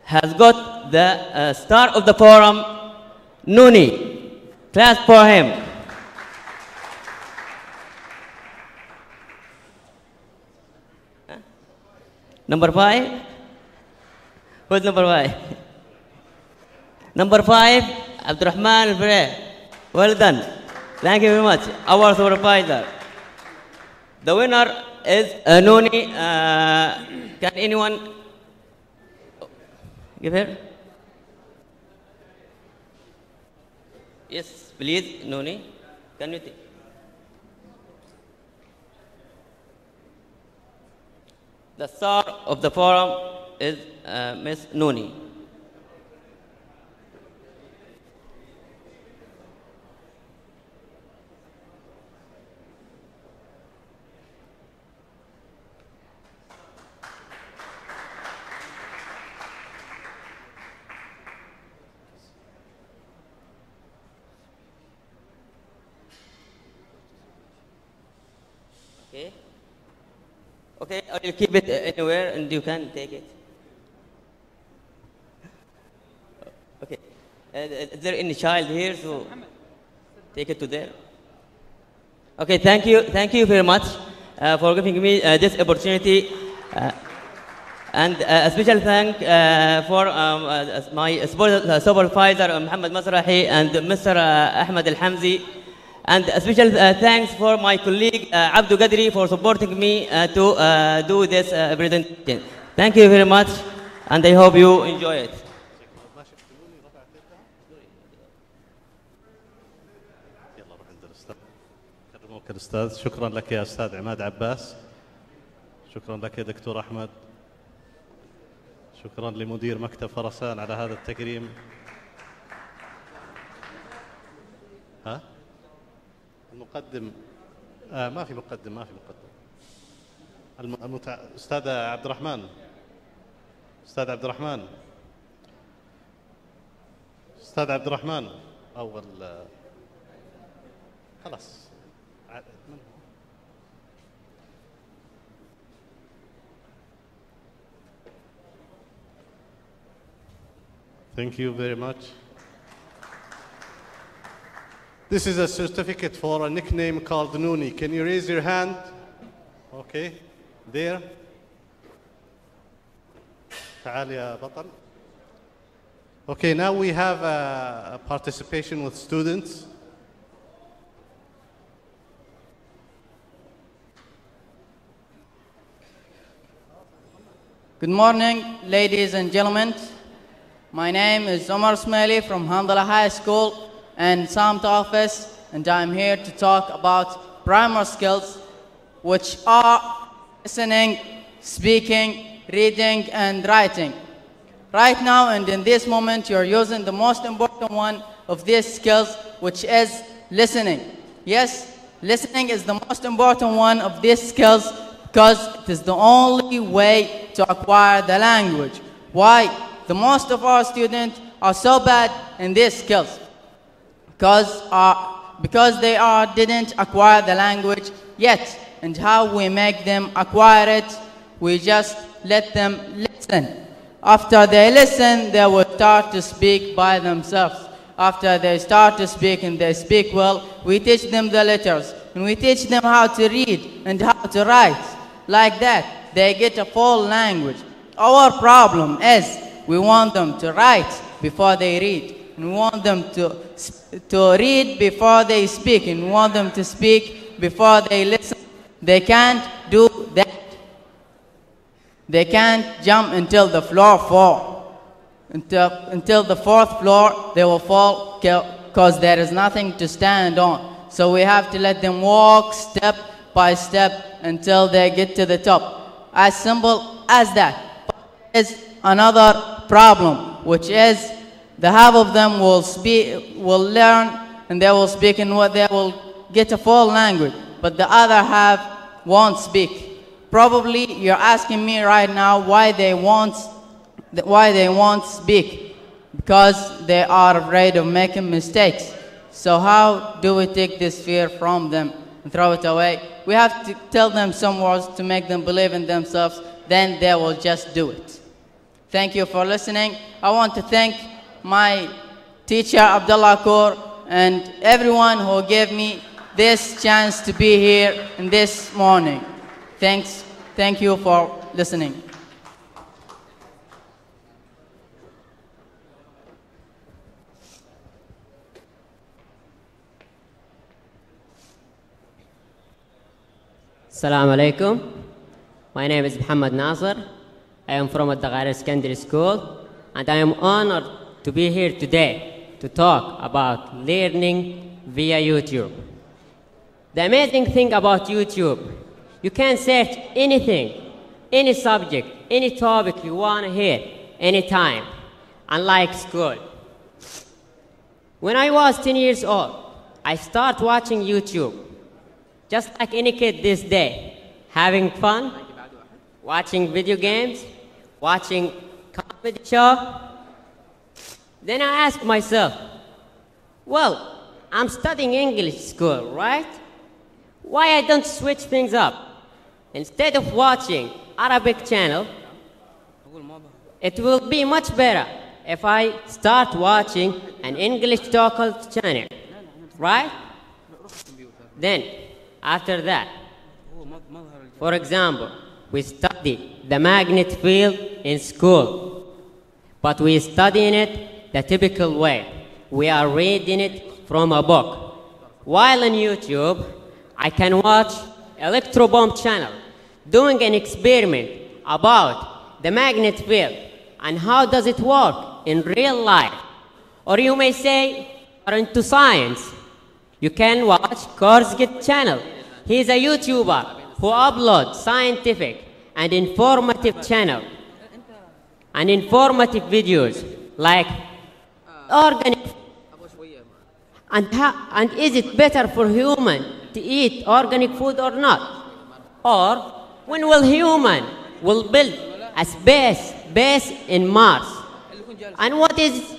has got the star of the forum, Nooni. Clap for him. Number 5. Who's number 5? Number 5, Abdurrahman Al-Fareh. Well done. Thank you very much. Our supervisor. The winner is Nooni. Can anyone give her? Yes, please, Nooni. Can you take? The star of the forum is Miss Nooni. Okay. Okay, I will keep it anywhere and you can take it. Okay. Is there any child here? So take it to there. Okay, thank you very much for giving me this opportunity. And a special thank for my supervisor, Muhammad Masrahi, and Mr. Ahmed Al-Hamzi. And a special thanks for my colleague, Abdu Gadri, for supporting me to do this presentation. Thank you very much, and I hope you enjoy it. الأستاذ. شكرا لك يا أستاذ عماد عباس. شكرا لك يا دكتور أحمد. شكرا لمدير مكتب فرسان على هذا التكريم. ها؟ المقدم ما في مقدم. أستاذ عبد الرحمن. أستاذ عبد الرحمن أول خلاص. Thank you very much. This is a certificate for a nickname called Nooni. Can you raise your hand? Okay, there. تعال يا بطل. Okay, now we have a participation with students. Good morning, ladies and gentlemen. My name is Omar Smaili from Hamdallah High School and Samta office, and I'm here to talk about primary skills, which are listening, speaking, reading, and writing. Right now and in this moment, you're using the most important one of these skills, which is listening. Yes, listening is the most important one of these skills because it is the only way to acquire the language. Why? The most of our students are so bad in these skills because they didn't acquire the language yet. And how we make them acquire it? We just let them listen. After they listen, they will start to speak by themselves. After they start to speak and they speak well, we teach them the letters and we teach them how to read and how to write. Like that, they get a full language. Our problem is we want them to write before they read, and we want them to read before they speak, and we want them to speak before they listen. They can't do that. They can't jump until the floor falls. Until the fourth floor, they will fall because there is nothing to stand on. So we have to let them walk step by step until they get to the top. As simple as that. But there is another problem, which is the half of them will learn and they will speak and they will get a full language, but the other half won't speak. Probably you're asking me right now why they won't speak, because they are afraid of making mistakes. So how do we take this fear from them and throw it away? We have to tell them some words to make them believe in themselves, then they will just do it. Thank you for listening. I want to thank my teacher, Abdullah Kaur, and everyone who gave me this chance to be here in this morning. Thanks. Thank you for listening. Assalamu alaikum. My name is Muhammad Nasser. I am from Al-Daghair Secondary School, and I am honored to be here today to talk about learning via YouTube. The amazing thing about YouTube, you can search anything, any subject, any topic you want to hear, anytime, unlike school. When I was 10 years old, I started watching YouTube, just like any kid this day, having fun, watching video games, watching comedy show. Then I asked myself, well, I'm studying English school, right? Why I don't switch things up? Instead of watching Arabic channel, it will be much better if I start watching an English talk channel. right? Then, after that, for example, we study the magnet field in school, but we studying it the typical way. We are reading it from a book. While on YouTube, I can watch Electrobomb channel doing an experiment about the magnet field and how does it work in real life. Or you may say, are into science. You can watch Korsgit channel. He is a YouTuber who uploads scientific and informative channel and informative videos like organic and is it better for human to eat organic food or not? Or when will human will build a base in Mars? And what is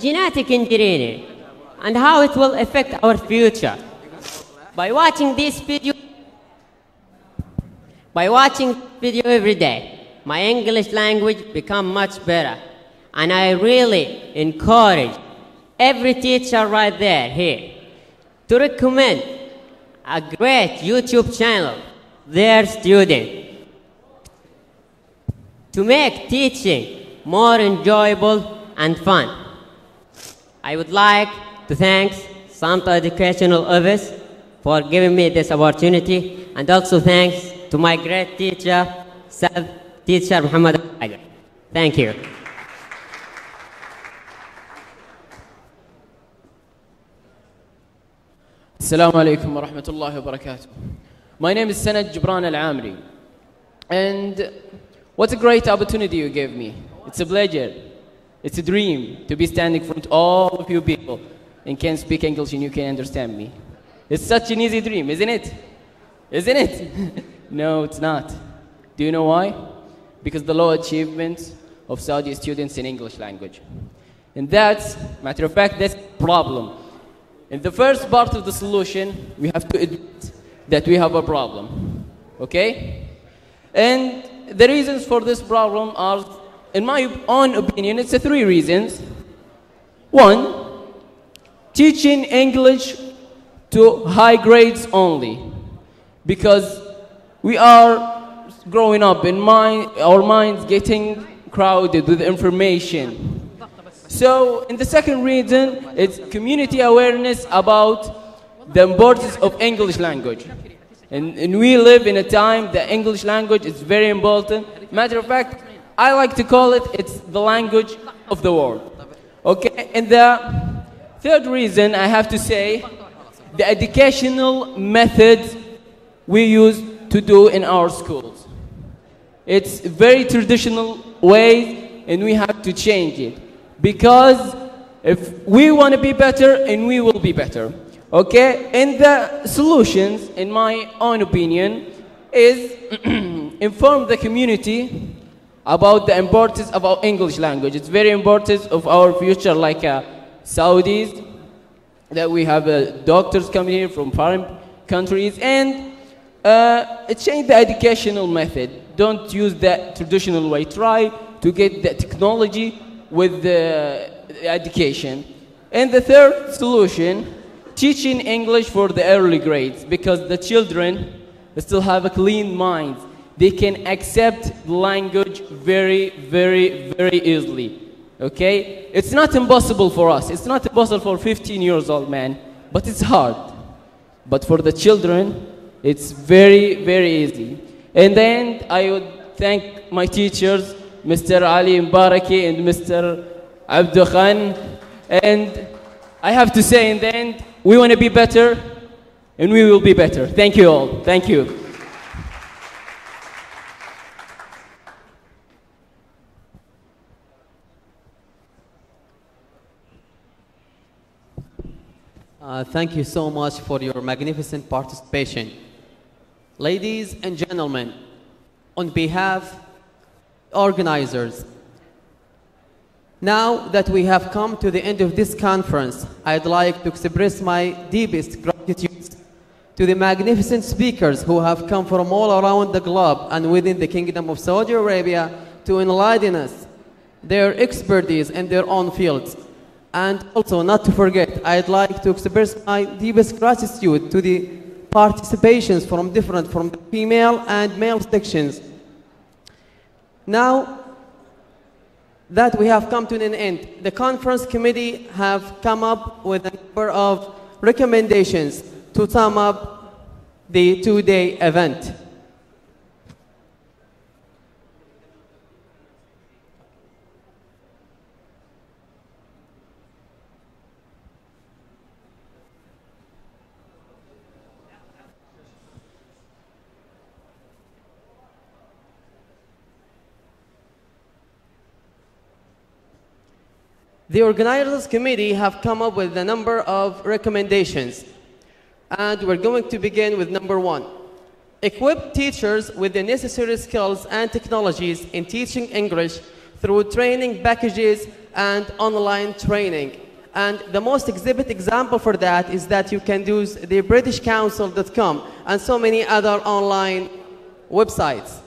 genetic engineering and how it will affect our future? By watching this video every day, my English language become much better. And I really encourage every teacher right there here to recommend a great YouTube channel their student to make teaching more enjoyable and fun. I would like to thank Samta Educational Office for giving me this opportunity, and also thanks to my great teacher, Teacher Muhammad. Thank you. Assalamu alaikum wa rahmatullahi wa barakatuh. My name is Sanad Jibran Al-Amri, and what a great opportunity you gave me. It's a pleasure. It's a dream to be standing in front of all of you people and can speak English and you can understand me. It's such an easy dream, isn't it? Isn't it? No, it's not. Do you know why? Because the low achievements of Saudi students in English language. And that's, matter of fact, that's the problem. In the first part of the solution, we have to admit that we have a problem. Okay? And the reasons for this problem are, in my own opinion, it's three reasons. One, teaching English to high grades only. Because we are growing up in our minds getting crowded with information. So, in the second reason, it's community awareness about the importance of English language. And we live in a time that English language is very important. Matter of fact, I like to call it's the language of the world. Okay, and the third reason I have to say, the educational methods we use to do in our schools. It's very traditional ways and we have to change it. Because if we want to be better, and we will be better. Okay? And the solutions, in my own opinion, is inform the community about the importance of our English language. It's very important of our future, like Saudis, that we have doctors coming in from foreign countries, and change the educational method. Don't use that traditional way. Try to get the technology with the education. And the third solution, teaching English for the early grades, because the children still have a clean mind. They can accept the language very, very, very easily. Okay? It's not impossible for us. It's not impossible for 15 years old man, but it's hard. But for the children, it's very, very easy. And then I would thank my teachers, Mr. Ali Mbaraki and Mr. Abdul Khan. And I have to say in the end, we want to be better and we will be better. Thank you all. Thank you. Thank you so much for your magnificent participation. Ladies and gentlemen, on behalf organizers, now that we have come to the end of this conference, I'd like to express my deepest gratitude to the magnificent speakers who have come from all around the globe and within the Kingdom of Saudi Arabia to enlighten us their expertise in their own fields. And also, not to forget, I'd like to express my deepest gratitude to the participations from the female and male sections. Now that we have come to an end, the conference committee have come up with a number of recommendations to sum up the two-day event. The organizers committee have come up with a number of recommendations, and we're going to begin with number 1. Equip teachers with the necessary skills and technologies in teaching English through training packages and online training. And the most example for that is that you can use the BritishCouncil.com and so many other online websites,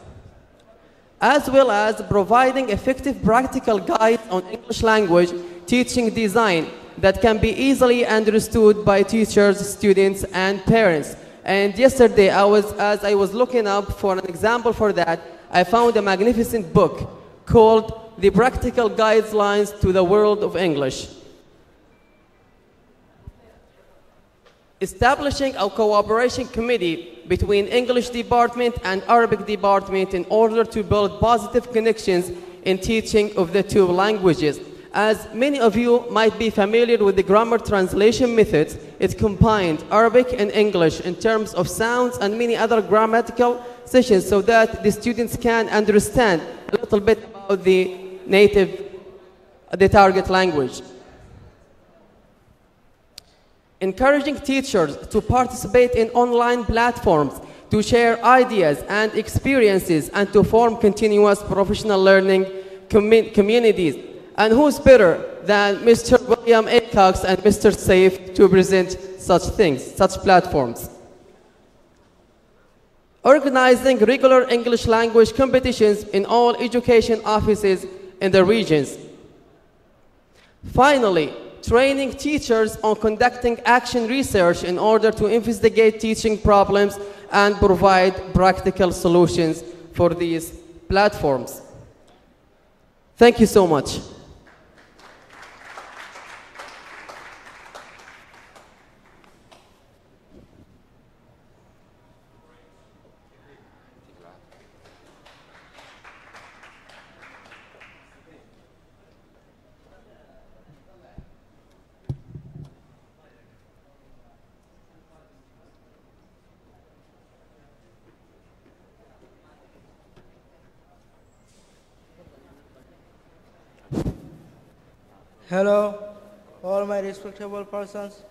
as well as providing effective practical guides on English language teaching design that can be easily understood by teachers, students, and parents. And yesterday, as I was looking up for an example for that, I found a magnificent book called The Practical Guidelines to the World of English. Establishing a cooperation committee between English department and Arabic department in order to build positive connections in teaching of the two languages. As many of you might be familiar with the grammar translation methods, it combined Arabic and English in terms of sounds and many other grammatical sessions so that the students can understand a little bit about the target language. Encouraging teachers to participate in online platforms to share ideas and experiences and to form continuous professional learning communities. And who's better than Mr. William A. Cox and Mr. Saif to present such things, such platforms? Organizing regular English language competitions in all education offices in the regions. Finally, training teachers on conducting action research in order to investigate teaching problems and provide practical solutions for these platforms. Thank you so much. Hello, all my respectable persons.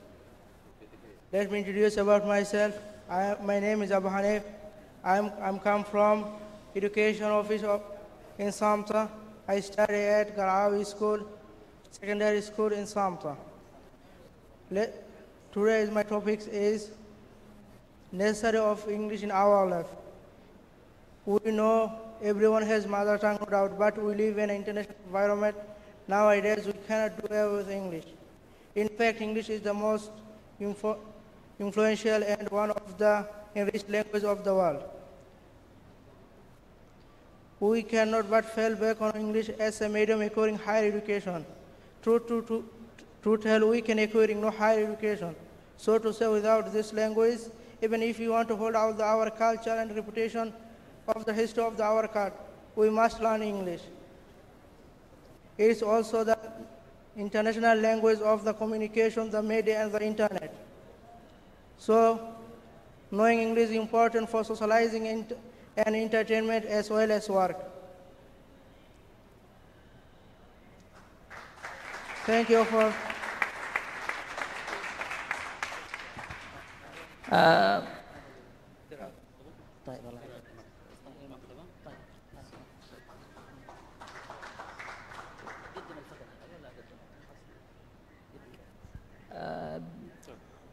Let me introduce about myself. My name is Abu Hanif. I'm come from Education Office in Samta. I study at Garawi School, Secondary School in Samta. Today my topic is necessary of English in our life. We know everyone has mother tongue, no doubt, but we live in an international environment. Nowadays, we cannot do everything English. In fact, English is the most influential and one of the enriched languages of the world. We cannot but fall back on English as a medium acquiring higher education. To tell, we can acquiring no higher education. So to say, without this language, even if you want to hold out our culture and reputation of the history of our country, we must learn English. It is also the international language of the communication, the media, and the internet. So, knowing English is important for socializing and entertainment as well as work. Thank you for...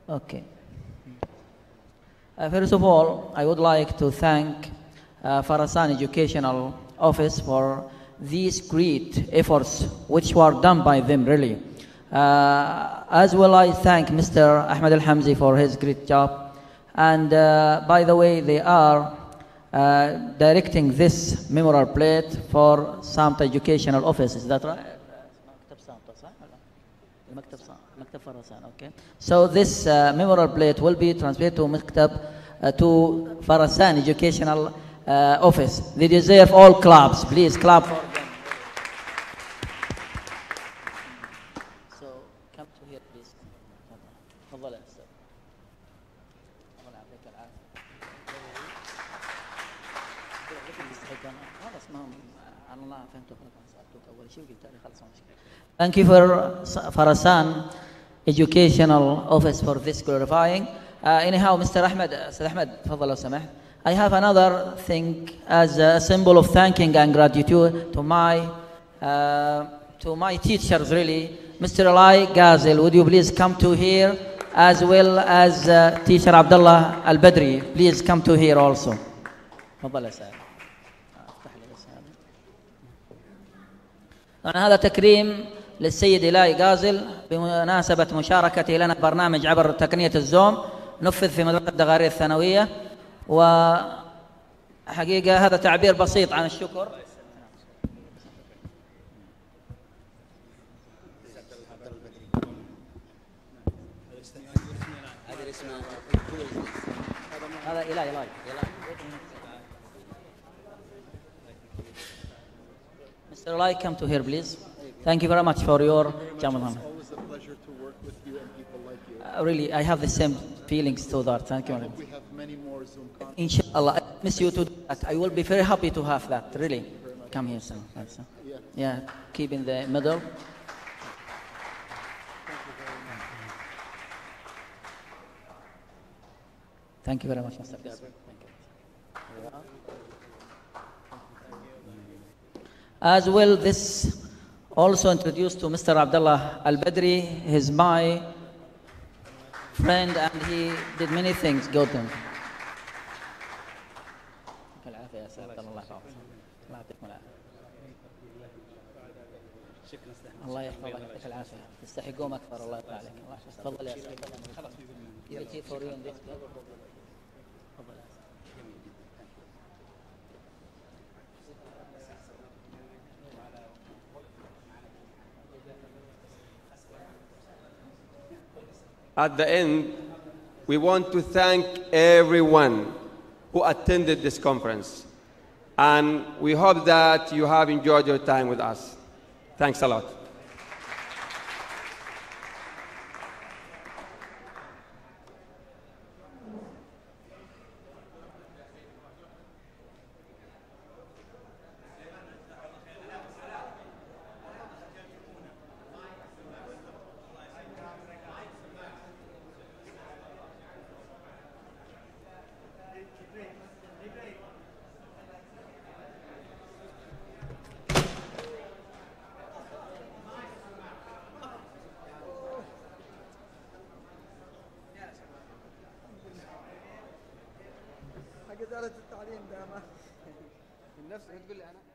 Okay. First of all, I would like to thank Farasan Educational Office for these great efforts which were done by them really. As well, I thank Mr. Ahmed Al-Hamzi for his great job. And by the way, they are directing this memorial plate for Samta Educational Office. Is that right? Okay. So this memorial plate will be transferred to to Farasan Educational Office. They deserve all claps. Please clap for them. So come to here, please. تفضل يا أستاذ. الله يعطيك العافية. خلاص ما هم على الله فهمتوا سألتوك أول شيء وقلت لي خلاص مشكلة. Thank you for Farasan Educational Office for this glorifying. Anyhow, Mr. Ahmed, Mr. Ahmed, تفضل لو سمحت. I have another thing as a symbol of thanking and gratitude to my teachers, really. Mr. Ali Ghazil, would you please come to here, as well as teacher Abdullah Al-Badri. Please come to here also. تفضل يا سيد. هذا تكريم للسيد إلهي غازل بمناسبة مشاركته لنا برنامج عبر تقنية الزوم نفذ في مدرسة الدغارية الثانوية. وحقيقة هذا تعبير بسيط عن الشكر. هذا إلهي Mr. Lai, come to here, please. Thank you very much for your Ramadan. It's always a pleasure to work with you and people like you. Really, I have the same feelings to that. Thank you. We have many more Zoom conferences. Inshallah, I miss you to do that. I will be very happy to have that. Really, come here, son. Yeah, keep in the middle. Thank you very much, Mr. Gazan. As well, this also introduced to Mr. Abdullah Al-Badri. He's my friend and he did many things good. الله يحفظك ويعطيك العافية. تستحقون أكثر الله يرضى عليك. تفضل يا سيدي. At the end, we want to thank everyone who attended this conference. And we hope that you have enjoyed your time with us. Thanks a lot. حق إدارة التعليم ده ما من نفسك تقول لي أنا